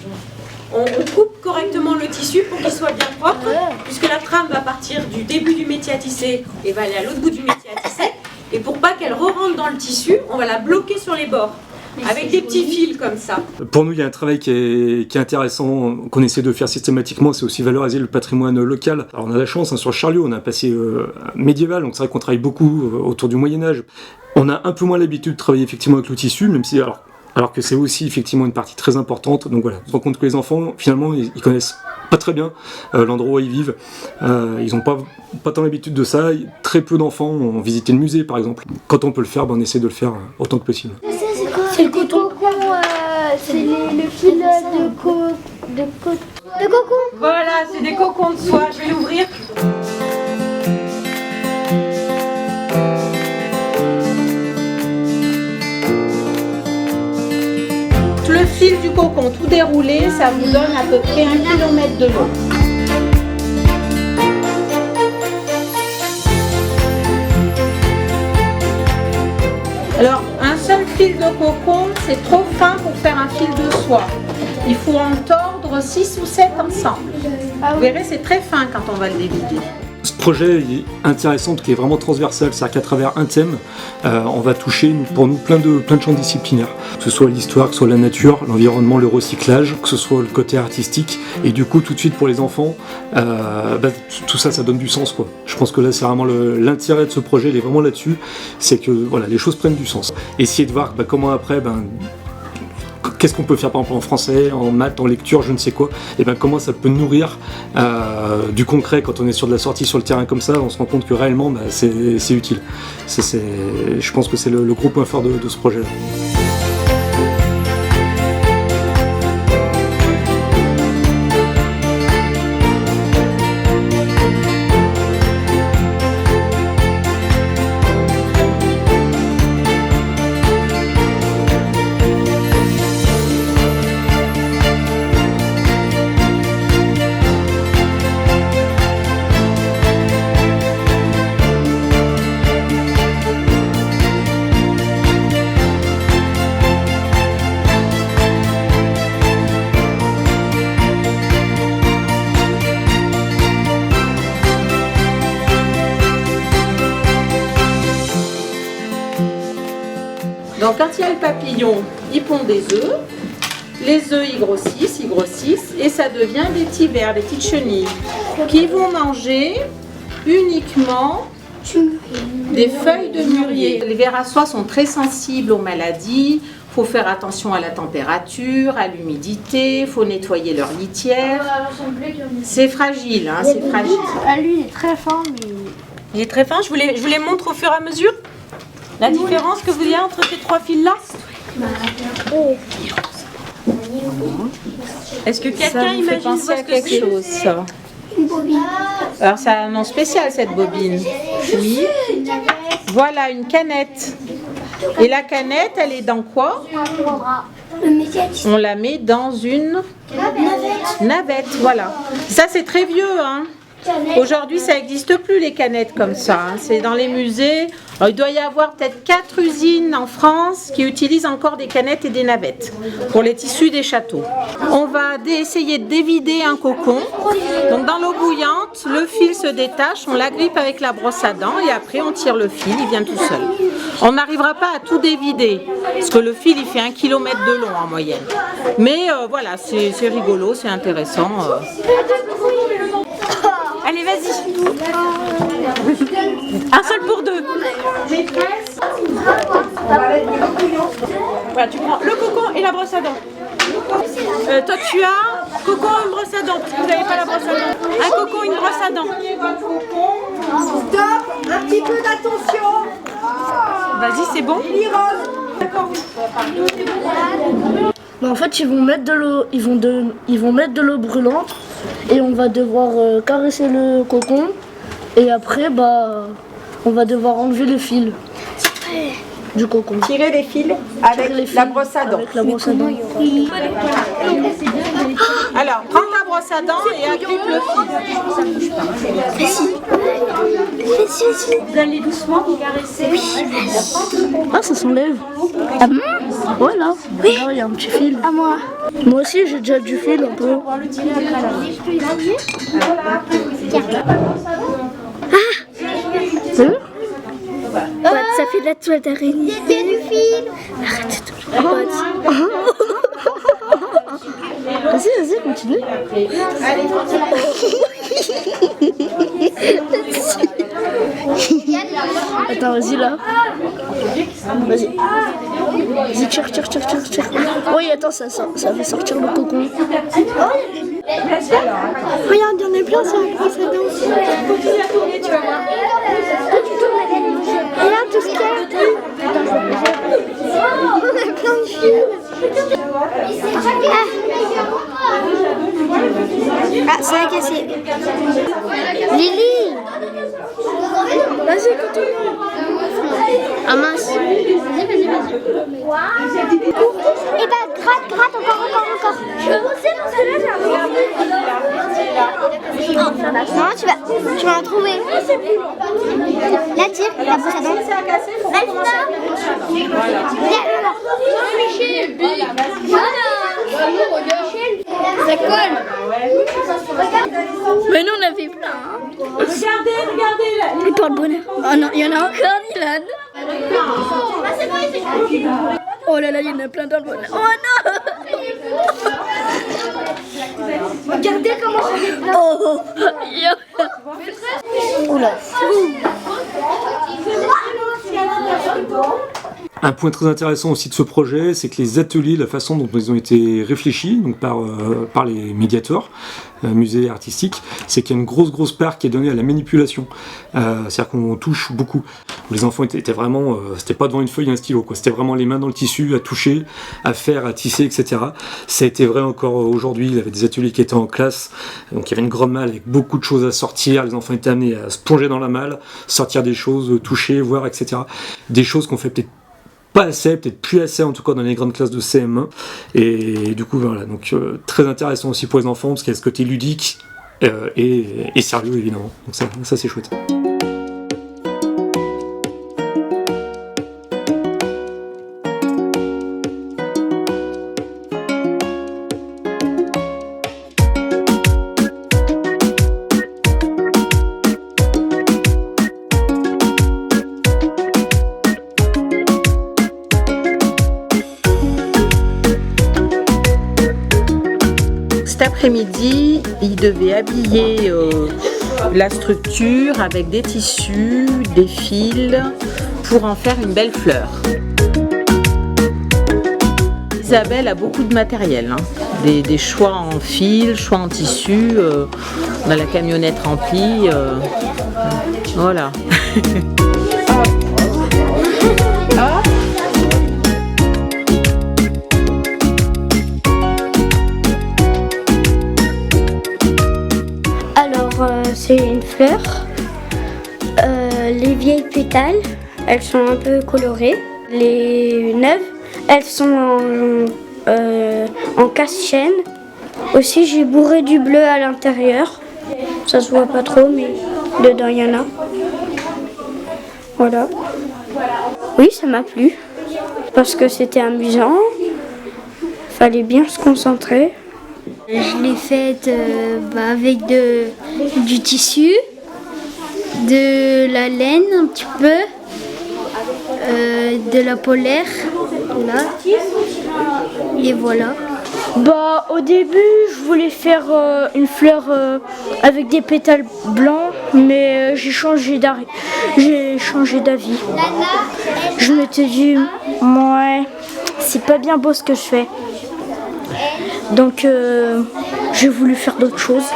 on coupe correctement le tissu pour qu'il soit bien propre, puisque la trame va partir du début du métier à tisser et va aller à l'autre bout du métier à tisser. Et pour pas qu'elle re-rentre dans le tissu, on va la bloquer sur les bords, avec des petits fils comme ça. Pour nous, il y a un travail qui est intéressant, qu'on essaie de faire systématiquement, c'est aussi valoriser le patrimoine local. Alors on a la chance, sur Charlieu, on a un passé médiéval, donc c'est vrai qu'on travaille beaucoup autour du Moyen-Âge. On a un peu moins l'habitude de travailler effectivement avec le tissu, même si... Alors que c'est aussi effectivement une partie très importante. Donc voilà, on se rend compte que les enfants, finalement, ils connaissent pas très bien l'endroit où ils vivent. Ils n'ont pas tant l'habitude de ça. Très peu d'enfants ont visité le musée, par exemple. Quand on peut le faire, on essaie de le faire autant que possible. C'est le coton. C'est le fil de cocon. Voilà, c'est des cocons de soie. Je vais l'ouvrir. Le fil du cocon tout déroulé, ça vous donne à peu près 1 km de long. Alors, un seul fil de cocon, c'est trop fin pour faire un fil de soie. Il faut en tordre 6 ou 7 ensemble. Vous verrez, c'est très fin quand on va le dévider. Ce projet est intéressant, qui est vraiment transversal, c'est-à-dire qu'à travers un thème, on va toucher pour nous plein de champs disciplinaires, que ce soit l'histoire, que ce soit la nature, l'environnement, le recyclage, que ce soit le côté artistique, et du coup tout de suite pour les enfants, tout ça donne du sens, quoi. Je pense que là c'est vraiment l'intérêt de ce projet, il est vraiment là-dessus, c'est que voilà, les choses prennent du sens. Essayer de voir comment après, qu'est-ce qu'on peut faire par exemple en français, en maths, en lecture, je ne sais quoi, et comment ça peut nourrir du concret. Quand on est sur de la sortie sur le terrain comme ça, on se rend compte que réellement c'est utile. Je pense que c'est le gros point fort de ce projet-là. Donc quand il y a le papillon, il pond des œufs. Les œufs, ils grossissent, et ça devient des petits vers, des petites chenilles, qui vont manger uniquement des feuilles de mûrier. Les vers à soie sont très sensibles aux maladies. Il faut faire attention à la température, à l'humidité, il faut nettoyer leur litière. C'est fragile, hein, c'est fragile. Lui, il est très fin, mais... Il est très fin, je vous les montre au fur et à mesure. La différence que vous y a entre ces 3 fils-là. Est-ce que quelqu'un imagine penser à quelque chose, ça? Une bobine. Alors c'est un nom spécial cette bobine. Oui. Voilà une canette. Et la canette, elle est dans quoi? On la met dans une navette. Voilà. Ça c'est très vieux, hein. Aujourd'hui, ça n'existe plus les canettes comme ça. Hein. C'est dans les musées. Alors, il doit y avoir peut-être 4 usines en France qui utilisent encore des canettes et des navettes pour les tissus des châteaux. On va essayer de dévider un cocon. Donc, dans l'eau bouillante, le fil se détache, on l'agrippe avec la brosse à dents et après on tire le fil, il vient tout seul. On n'arrivera pas à tout dévider parce que le fil, il fait 1 km de long en moyenne. Mais voilà, c'est rigolo, c'est intéressant. Allez, vas-y. Un seul pour 2. Voilà, tu prends le cocon et la brosse à dents. Toi, tu as cocon et une brosse à dents. Vous n'avez pas la brosse à dents. Un cocon et une brosse à dents. Stop, un petit peu d'attention. Vas-y, c'est bon. D'accord. En fait, ils vont mettre de l'eau, ils vont mettre de l'eau brûlante et on va devoir caresser le cocon et après on va devoir enlever le fil du cocon. Tirer les fils avec la brosse à dents. Alors, prends ta brosse à dents et agrippe le fil. Vous allez doucement vous caresser. Ah, ça s'enlève. Ah bon? Voilà. Regarde, il y a un petit fil. À moi. Moi aussi, j'ai déjà du fil un peu. Ah, Ouais, ça fait de la toile d'araignée. c'est du fil. Arrête de Vas-y, continue. Attends, vas-y là. Vas-y. Vas-y, tire. Oui, attends, ça fait sortir le cocon. Regarde, il y en a plein sur la brosse à dents. Continue à tourner, tu vas voir. Regarde tout ce qu'il y a. On a plein de fils. Ah, ça a cassé. Lily. Vas-y, continue. Ah mince. Vas-y. Et bah gratte, encore. Je veux pousser parce que là j'ai un non, tu vas en trouver. Là, tire, la brosse à dents. Ça colle. Mais nous, on avait plein. Regardez. Il porte bonheur. Oh non, il y en a encore, Dylan. Oh là là, il y en a plein dans le bonheur. Oh non. Regardez comment ça fait plein. Oh. Oula. Un point très intéressant aussi de ce projet, c'est que les ateliers, la façon dont ils ont été réfléchis donc par les médiateurs, musées artistiques, c'est qu'il y a une grosse part qui est donnée à la manipulation. C'est-à-dire qu'on touche beaucoup. Les enfants étaient vraiment, c'était pas devant une feuille et un stylo, quoi. C'était vraiment les mains dans le tissu, à toucher, à faire, à tisser, etc. Ça a été vrai encore aujourd'hui. Il y avait des ateliers qui étaient en classe, donc il y avait une grande malle avec beaucoup de choses à sortir. Les enfants étaient amenés à se plonger dans la malle, sortir des choses, toucher, voir, etc. Des choses qu'on fait peut-être pas assez, peut-être plus assez en tout cas dans les grandes classes de CM1 et du coup voilà, donc très intéressant aussi pour les enfants parce qu'il y a ce côté ludique et sérieux évidemment, donc ça c'est chouette. après-midi, il devait habiller la structure avec des tissus, des fils, pour en faire une belle fleur. Isabelle a beaucoup de matériel, hein. Des choix en fil, choix en tissu, on a la camionnette remplie, voilà. Alors, c'est une fleur. Les vieilles pétales, elles sont un peu colorées. Les neuves, elles sont en casse-chaîne. Aussi, j'ai bourré du bleu à l'intérieur. Ça se voit pas trop, mais dedans, il y en a. Voilà. Oui, ça m'a plu. Parce que c'était amusant. Fallait bien se concentrer. Je l'ai faite avec du tissu, de la laine un petit peu, de la polaire, là. Et voilà. Bah, au début, je voulais faire une fleur avec des pétales blancs, mais j'ai changé d'avis. Je m'étais dit, ouais, c'est pas bien beau ce que je fais. Donc, j'ai voulu faire d'autres choses.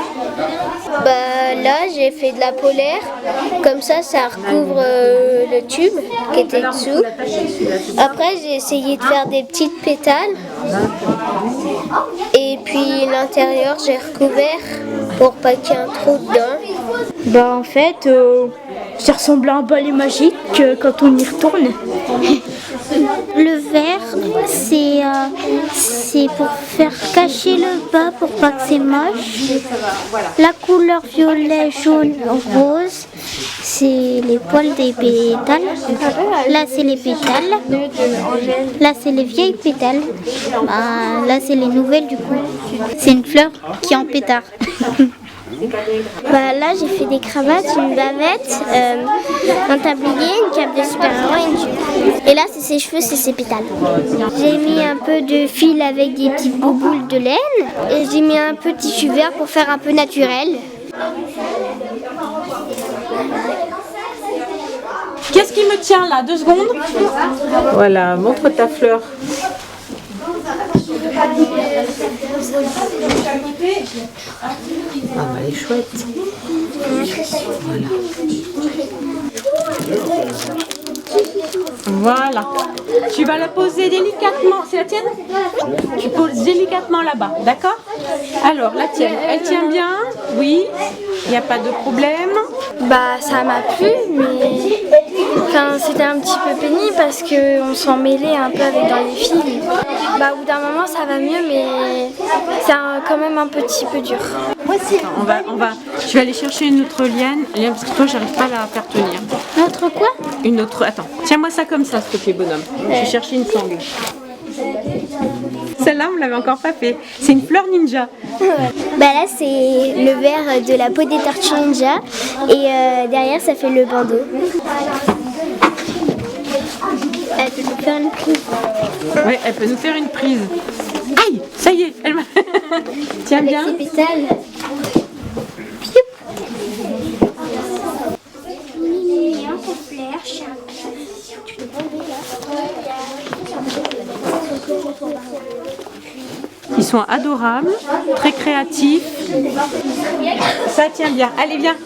Bah, là, j'ai fait de la polaire. Comme ça recouvre le tube qui était dessous. Après, j'ai essayé de faire des petites pétales. Et puis l'intérieur, j'ai recouvert pour pas qu'il y ait un trou dedans. Bah, en fait, ça ressemble à un balai magique quand on y retourne. Le vert, c'est pour faire cacher le bas pour pas que c'est moche. La couleur violet, jaune, rose, c'est les poils des pétales. Là, c'est les pétales. Là, c'est les vieilles pétales. Là, c'est les nouvelles du coup. C'est une fleur qui est en pétard. Bah, là, j'ai fait des cravates, une bavette, un tablier, une cape de super-héros et une jupe. Et là, c'est ses cheveux, c'est ses pétales. J'ai mis un peu de fil avec des petites bouboules de laine. Et j'ai mis un peu de tissu vert pour faire un peu naturel. Qu'est-ce qui me tient là? 2 secondes. Voilà, montre ta fleur. Ah bah elle est chouette. Voilà. Tu vas la poser délicatement. C'est la tienne? Tu poses délicatement là-bas, d'accord? Alors, la tienne, elle tient bien? Oui. Il n'y a pas de problème? Bah, ça m'a plu, mais c'était un petit peu pénible parce qu'on s'en mêlait un peu avec dans les fils. Bah, au bout d'un moment, ça va mieux, mais c'est quand même un petit peu dur. Je vais aller chercher une autre liane, parce que toi, j'arrive pas à la faire tenir. Une autre quoi? Une autre. Attends, tiens-moi ça comme ça, s'il te plaît, bonhomme. Je vais chercher une sangle. Celle-là, on l'avait encore pas fait. C'est une fleur ninja. Bah là, c'est le vert de la peau des tortues ninja. Et derrière, ça fait le bandeau. Elle peut nous faire une prise. Oui, elle peut nous faire une prise. Aïe, ça y est, elle m'a... Tiens bien. Avec ses pétales. Ils sont adorables, très créatifs. Ça tient bien. Allez, viens.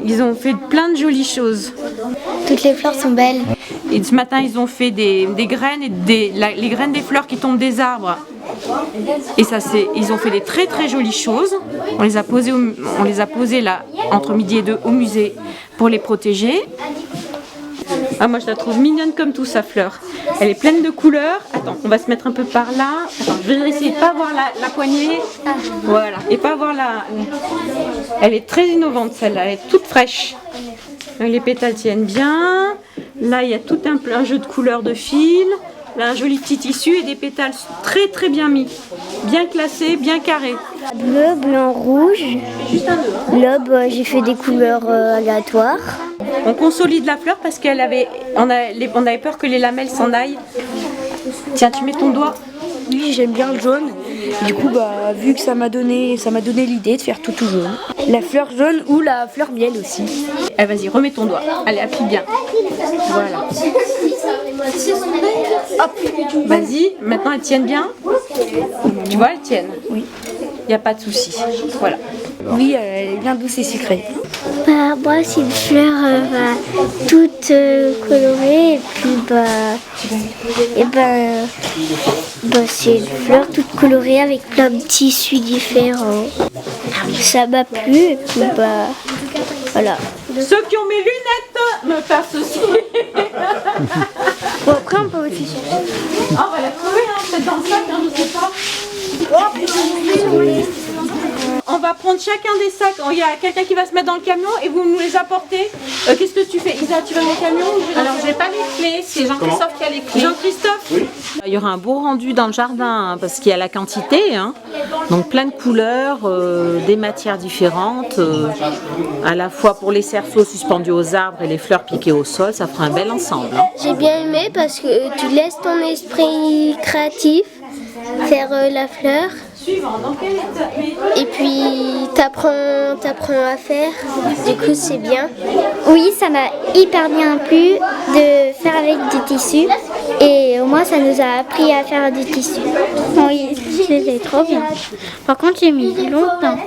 Ils ont fait plein de jolies choses. Toutes les fleurs sont belles. Et ce matin, ils ont fait des graines, et les graines des fleurs qui tombent des arbres. Et ça, ils ont fait des très très jolies choses. On les a posées là, entre midi et 2 au musée pour les protéger. Ah, moi je la trouve mignonne comme tout, sa fleur. Elle est pleine de couleurs. Attends, on va se mettre un peu par là. Attends, je vais essayer de pas voir la poignée. Voilà, et pas voir la... Elle est très innovante celle-là, elle est toute fraîche. Les pétales tiennent bien. Là, il y a tout un jeu de couleurs de fil. Là, un joli petit tissu et des pétales très très bien mis. Bien classés, bien carrés. Bleu, blanc, rouge. Juste un nœud. Là, j'ai fait des couleurs aléatoires. On consolide la fleur parce on avait peur que les lamelles s'en aillent. Tiens, tu mets ton doigt. Oui, j'aime bien le jaune. Du coup, vu que ça m'a donné l'idée de faire tout jaune. La fleur jaune ou la fleur miel aussi. Vas-y, remets ton doigt. Allez, appuie bien. Voilà. Hop. Vas-y, maintenant elles tiennent bien. Tu vois, elles tiennent. Oui. Il n'y a pas de souci. Voilà. Oui, elle est bien douce et sucrée. Moi, c'est une fleur toute colorée et puis c'est une fleur toute colorée avec plein de tissus différents. Ça m'a plu et puis voilà. Ceux qui ont mes lunettes me passent aussi. Bon, après on peut aussi. Ah, on va la trouver, peut-être dans le sac, je sais pas. On va prendre chacun des sacs. Il y a quelqu'un qui va se mettre dans le camion et vous nous les apportez. Qu'est-ce que tu fais, Isa? Tu vas dans le camion ou Alors, j'ai pas les clés. C'est Jean-Christophe qui a les clés. Jean-Christophe? Oui. Il y aura un beau rendu dans le jardin hein, parce qu'il y a la quantité. Hein. Donc, plein de couleurs, des matières différentes. À la fois pour les cerceaux suspendus aux arbres et les fleurs piquées au sol. Ça fera un bel ensemble. Hein. J'ai bien aimé parce que tu laisses ton esprit créatif faire la fleur. Et puis t'apprends à faire, du coup c'est bien. Oui, ça m'a hyper bien plu de faire avec des tissus et au moins ça nous a appris à faire des tissus. Oui, c'était trop bien. Par contre j'ai mis longtemps.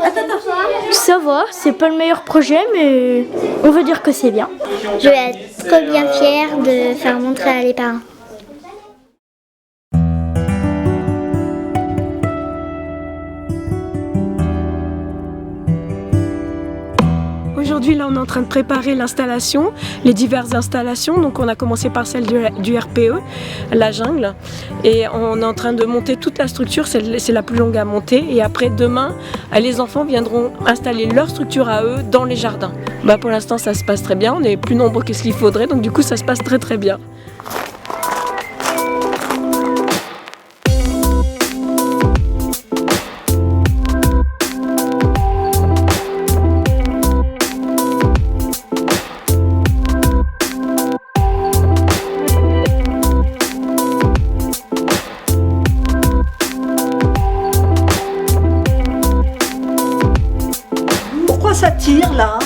Ça va, c'est pas le meilleur projet mais on va dire que c'est bien. Je vais être trop bien fière de faire montrer à les parents. Aujourd'hui, là, on est en train de préparer l'installation, les diverses installations. Donc, on a commencé par celle du RPE, la jungle. Et on est en train de monter toute la structure, c'est la plus longue à monter. Et après, demain, les enfants viendront installer leur structure à eux dans les jardins. Pour l'instant, ça se passe très bien. On est plus nombreux que ce qu'il faudrait. Donc, du coup, ça se passe très, très bien. Ça tire là.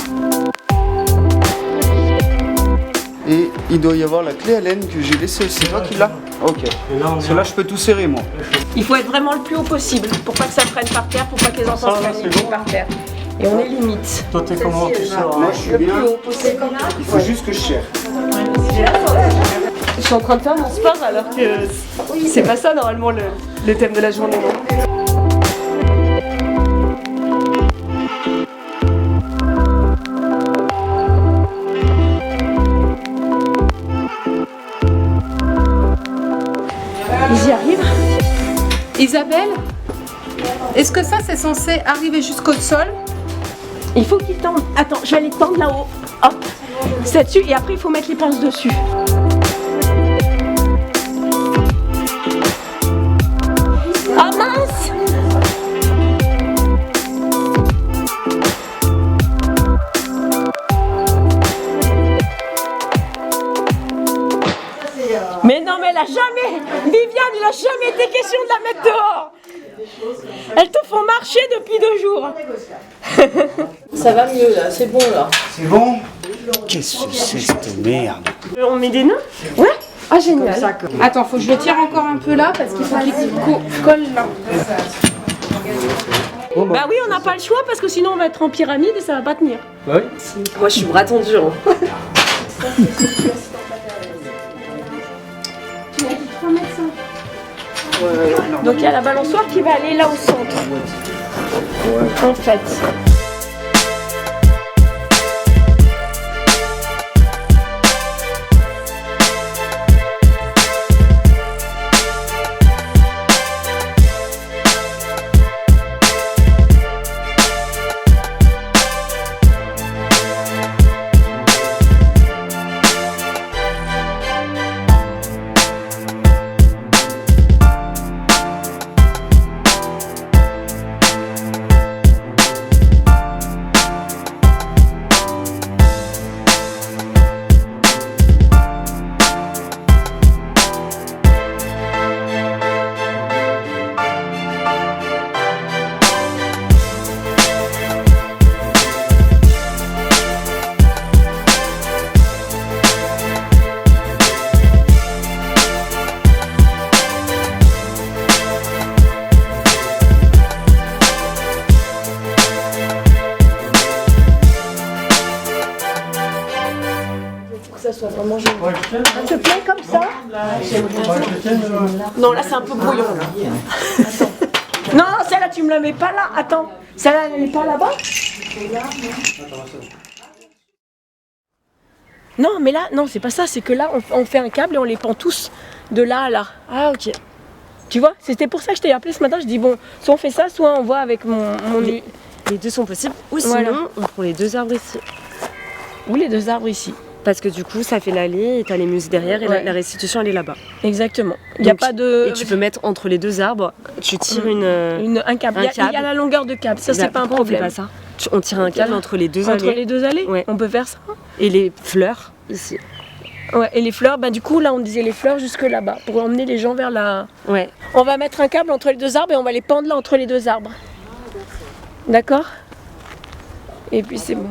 Et il doit y avoir la clé Allen que j'ai laissée, c'est toi qui l'as? Ok. Parce que là je peux tout serrer moi. Il faut être vraiment le plus haut possible pour pas que ça prenne par terre, pour pas que les enfants se prennent par terre. Et on est limite. Toi t'es comment? Moi je suis bien. Il faut juste que je serre. Je suis en train de faire mon sport alors que c'est pas ça normalement le thème de la journée. J'y arrive. Isabelle, est-ce que ça c'est censé arriver jusqu'au sol? Il faut qu'il tende. Attends, je vais aller tendre là-haut. Hop, c'est dessus et après il faut mettre les pinces dessus. Ah mince! Mais non, mais elle a jamais, Viviane, il a jamais été question de la mettre dehors. Elles te font marcher depuis 2 jours. Ça va mieux là, c'est bon là. C'est bon? Qu'est-ce que c'est cette merde? On met des nœuds? Ouais. Ah génial. Attends, faut que je le tire encore un peu là parce qu'il faut qu'il colle là. Bah oui, on n'a pas le choix parce que sinon on va être en pyramide et ça va pas tenir. Oui. Moi je suis bras tendu. Donc il y a la balançoire qui va aller là au centre. En fait. Ça te plaît comme ça? Non, là c'est un peu brouillon. Non, celle-là tu me la mets pas là. Attends, celle-là elle n'est pas là-bas? Non, mais là, non, c'est pas ça. C'est que là, on fait un câble et on les pend tous de là à là. Ah, ok. Tu vois, c'était pour ça que je t'ai appelé ce matin. Je dis bon, soit on fait ça, soit on voit avec mon... Les deux sont possibles. Ou sinon, Voilà. on prend les deux arbres ici. Ou les deux arbres ici. Parce que du coup, ça fait l'allée et t'as les musées derrière et Ouais. la restitution, elle est là-bas. Exactement. Il n'y a Donc, pas de... Et tu peux mettre entre les deux arbres, tu tires un câble. Il y a la longueur de câble, ça c'est pas un Pourquoi problème. on fait pas ça? On tire un câble entre les deux allées. Entre les deux allées, Ouais. on peut faire ça. Et les fleurs, ici. Ouais, et les fleurs, bah du coup là on disait les fleurs jusque là-bas, pour emmener les gens vers la... Ouais. On va mettre un câble entre les deux arbres et on va les pendre là entre les deux arbres. D'accord? Et puis c'est bon.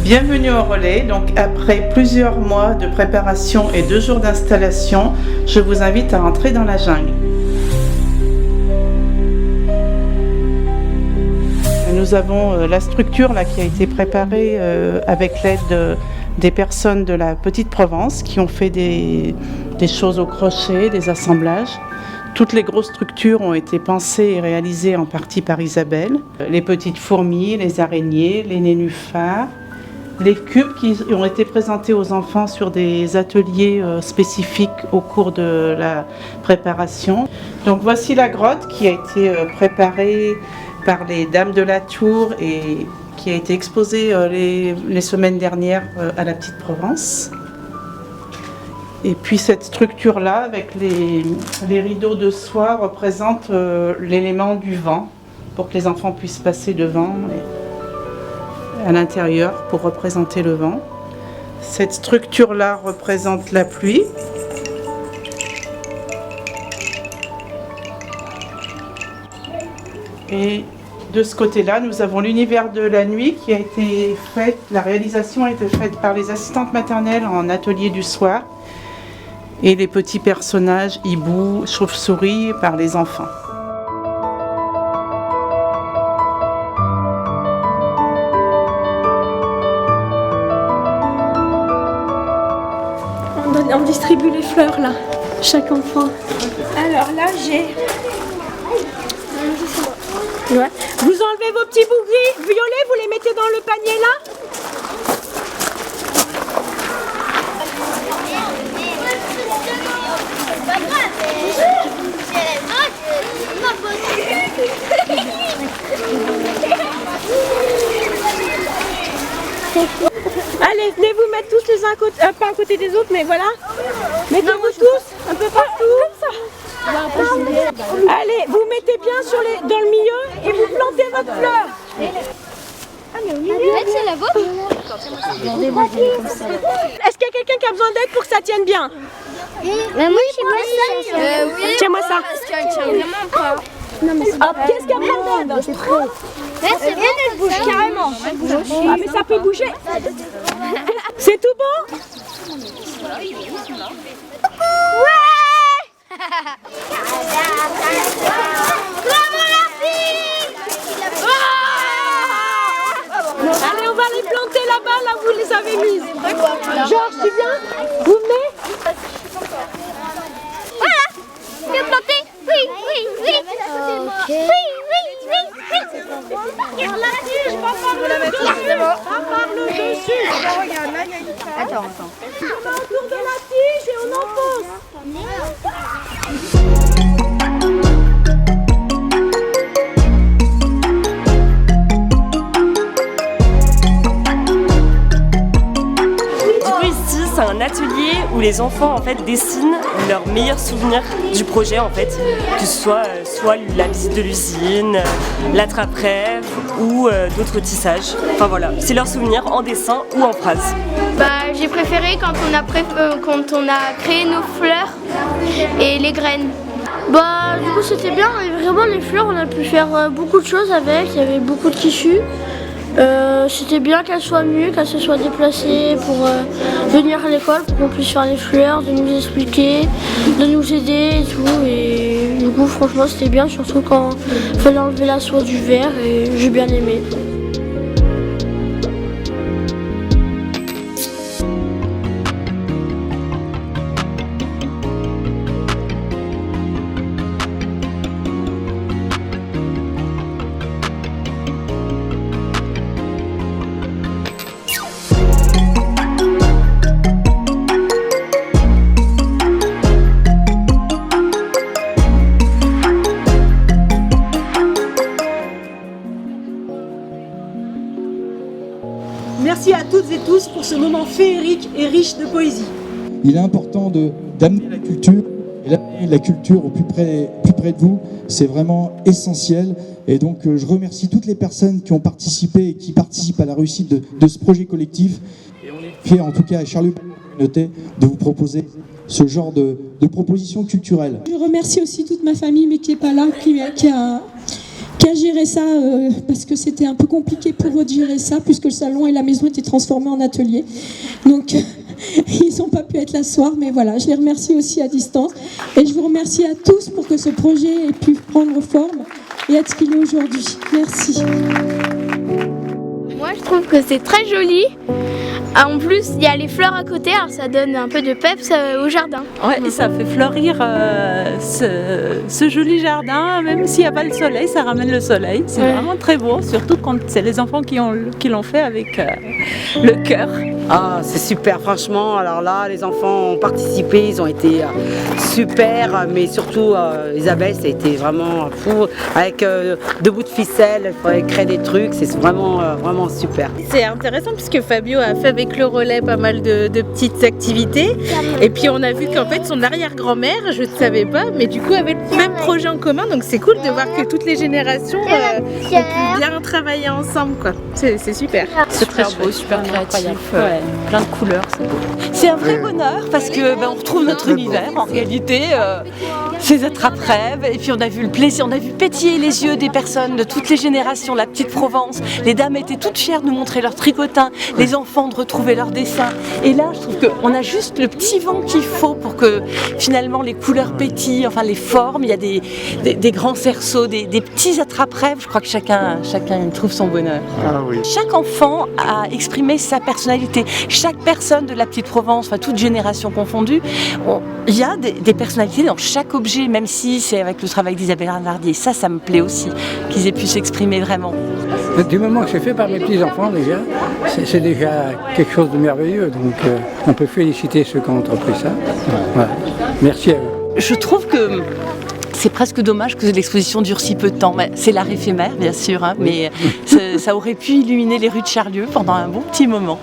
Bienvenue au relais. Donc après plusieurs mois de préparation et 2 jours d'installation, je vous invite à entrer dans la jungle. Nous avons la structure là, qui a été préparée avec l'aide des personnes de la Petite Provence qui ont fait des choses au crochet, des assemblages. Toutes les grosses structures ont été pensées et réalisées en partie par Isabelle. Les petites fourmis, les araignées, les nénuphars, les cubes qui ont été présentés aux enfants sur des ateliers spécifiques au cours de la préparation. Donc voici la grotte qui a été préparée par les dames de la Tour et qui a été exposée les semaines dernières à la Petite Provence. Et puis cette structure-là, avec les rideaux de soie, représente l'élément du vent, pour que les enfants puissent passer devant à l'intérieur pour représenter le vent. Cette structure-là représente la pluie. Et de ce côté-là, nous avons l'univers de la nuit qui a été fait, la réalisation a été faite par les assistantes maternelles en atelier du soir et les petits personnages, hiboux, chauves-souris par les enfants. On distribue les fleurs là, chaque enfant. Alors là j'ai... Ouais. Vous enlevez vos petits bouts violets, vous les mettez dans le panier là. Allez, venez vous mettre tous les uns pas à côté des autres, mais voilà. Mettez-vous tous un peu partout. Comme ça. Allez, vous mettez bien dans le milieu et vous plantez votre fleur. C'est la vôtre. Est-ce qu'il y a quelqu'un qui a besoin d'aide pour que ça tienne bien? Moi, je sais pas ça. Tiens-moi ça. Qu'est-ce qu'il y a besoin d'aide? C'est bien, elle bouge carrément. Ah, mais ça peut bouger. C'est tout bon? Allez, on va les planter là-bas, là où vous les avez mises. Georges, tu viens? Vous venez? Voilà, bien planté. Oui. Je vais parle le dessus. Regarde, là, il y a une... Attends. On va autour de la tige et on enfonce. C'est un atelier où les enfants en fait dessinent leurs meilleurs souvenirs du projet en fait, que ce soit la visite de l'usine, l'attrape-rêve ou d'autres tissages. Enfin voilà, c'est leurs souvenirs en dessin ou en phrase. J'ai préféré quand on a créé nos fleurs et les graines. Du coup c'était bien, et vraiment les fleurs on a pu faire beaucoup de choses avec, il y avait beaucoup de tissus. C'était bien qu'elles soient mieux, qu'elles se soient déplacées pour venir à l'école, pour qu'on puisse faire les fleurs, de nous expliquer, de nous aider et tout. Et du coup franchement c'était bien, surtout quand il fallait enlever la soie du verre et j'ai bien aimé. Merci à toutes et tous pour ce moment féerique et riche de poésie. Il est important d'amener la culture, et d'amener la culture au plus près de vous. C'est vraiment essentiel. Et donc je remercie toutes les personnes qui ont participé et qui participent à la réussite de ce projet collectif. Et on est fiers, en tout cas à Charles Communauté, de vous proposer ce genre de propositions culturelles. Je remercie aussi toute ma famille, mais qui n'est pas là, qui a géré ça, parce que c'était un peu compliqué pour eux de gérer ça, puisque le salon et la maison étaient transformés en atelier. Donc, ils n'ont pas pu être là ce soir, mais voilà, je les remercie aussi à distance. Et je vous remercie à tous pour que ce projet ait pu prendre forme et être ce qu'il est aujourd'hui. Merci. Moi, je trouve que c'est très joli. En plus, il y a les fleurs à côté, alors ça donne un peu de peps au jardin. Ouais, et ça fait fleurir ce joli jardin, même s'il n'y a pas le soleil, ça ramène le soleil. C'est vraiment très beau, surtout quand c'est les enfants qui l'ont fait avec le cœur. Ah, c'est super, franchement. Alors là, les enfants ont participé, ils ont été super, mais surtout Isabelle, ça a été vraiment fou. Avec 2 bouts de ficelle, il fallait créer des trucs, c'est vraiment super. C'est intéressant puisque Fabio a fait avec le relais pas mal de petites activités. Et puis on a vu qu'en fait son arrière-grand-mère, je ne savais pas, mais du coup avait le même projet en commun. Donc c'est cool de voir que toutes les générations ont pu bien travailler ensemble, quoi. C'est super. C'est très beau, super créatif. Plein de couleurs, c'est beau. C'est un vrai bonheur parce que on retrouve notre univers en réalité, ces attrape-rêves, et puis on a vu le plaisir, on a vu pétiller les yeux des personnes de toutes les générations, la petite Provence. Les dames étaient toutes fières de nous montrer leurs tricotins, les enfants de retrouver leurs dessins. Et là, je trouve qu'on a juste le petit vent qu'il faut pour que finalement les couleurs pétillent, enfin les formes, il y a des grands cerceaux, des petits attrape-rêves. Je crois que chacun trouve son bonheur. Ah oui. Chaque enfant a exprimé sa personnalité. Chaque personne de la petite Provence, enfin toute génération confondue, il y a des personnalités dans chaque objet. objets, même si c'est avec le travail d'Isabelle Arnardi. Et ça me plaît aussi, qu'ils aient pu s'exprimer vraiment. Du moment que c'est fait par mes petits-enfants déjà, c'est déjà quelque chose de merveilleux. Donc on peut féliciter ceux qui ont entrepris ça. Voilà. Merci à eux. Je trouve que c'est presque dommage que l'exposition dure si peu de temps. C'est l'art éphémère, bien sûr, hein, mais ça aurait pu illuminer les rues de Charlieu pendant un bon petit moment.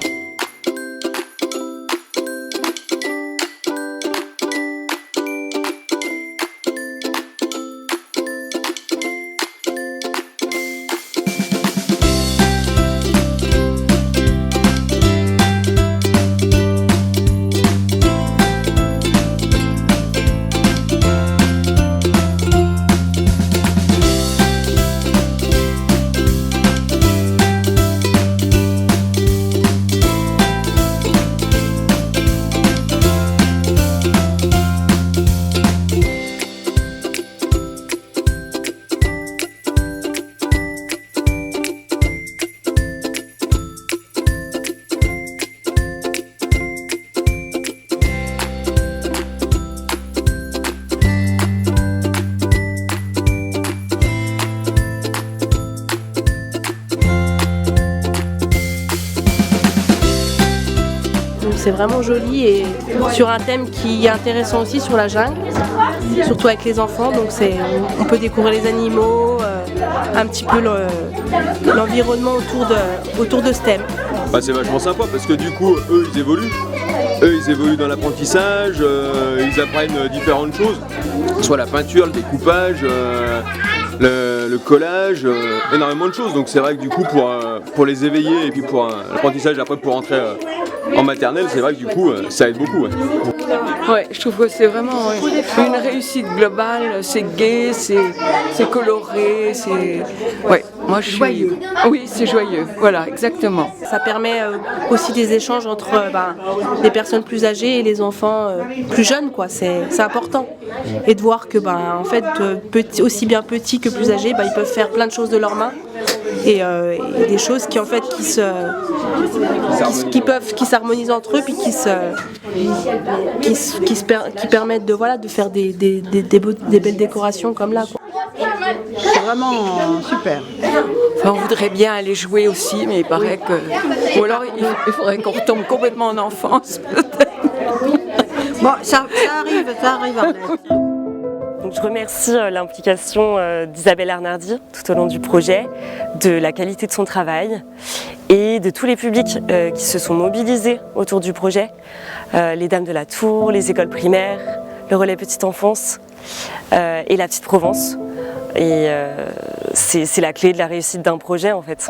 C'est vraiment joli et sur un thème qui est intéressant aussi sur la jungle, surtout avec les enfants. Donc on peut découvrir les animaux, un petit peu l'environnement autour de ce thème. Bah, c'est vachement sympa parce que du coup, eux ils évoluent dans l'apprentissage, ils apprennent différentes choses, soit la peinture, le découpage, le collage, énormément de choses. Donc c'est vrai que du coup pour les éveiller et puis pour l'apprentissage après pour rentrer en maternelle, c'est vrai que du coup ça aide beaucoup. Ouais, je trouve que c'est vraiment une réussite globale, c'est gai, c'est coloré, c'est... Ouais, moi je suis... Joyeux. Oui, c'est joyeux, voilà, exactement. Ça permet aussi des échanges entre les personnes plus âgées et les enfants plus jeunes, quoi. C'est important. Et de voir que en fait, aussi bien petits que plus âgés, ils peuvent faire plein de choses de leurs mains. Et des choses qui en fait qui s'harmonisent entre eux puis qui permettent de faire des belles décorations comme là, quoi. C'est vraiment super. Enfin, on voudrait bien aller jouer aussi, mais il paraît que... Ou alors il faudrait qu'on retombe complètement en enfance, peut-être. Bon, ça arrive. Donc, je remercie l'implication d'Isabelle Arnardi tout au long du projet, de la qualité de son travail et de tous les publics qui se sont mobilisés autour du projet. Les Dames de la Tour, les écoles primaires, le relais petite enfance et la petite Provence. Et c'est la clé de la réussite d'un projet en fait,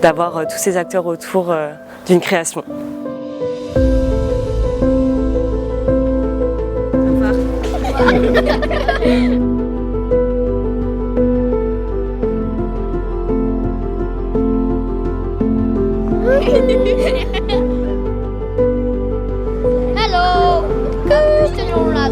d'avoir tous ces acteurs autour d'une création. Hello, que je te demande là.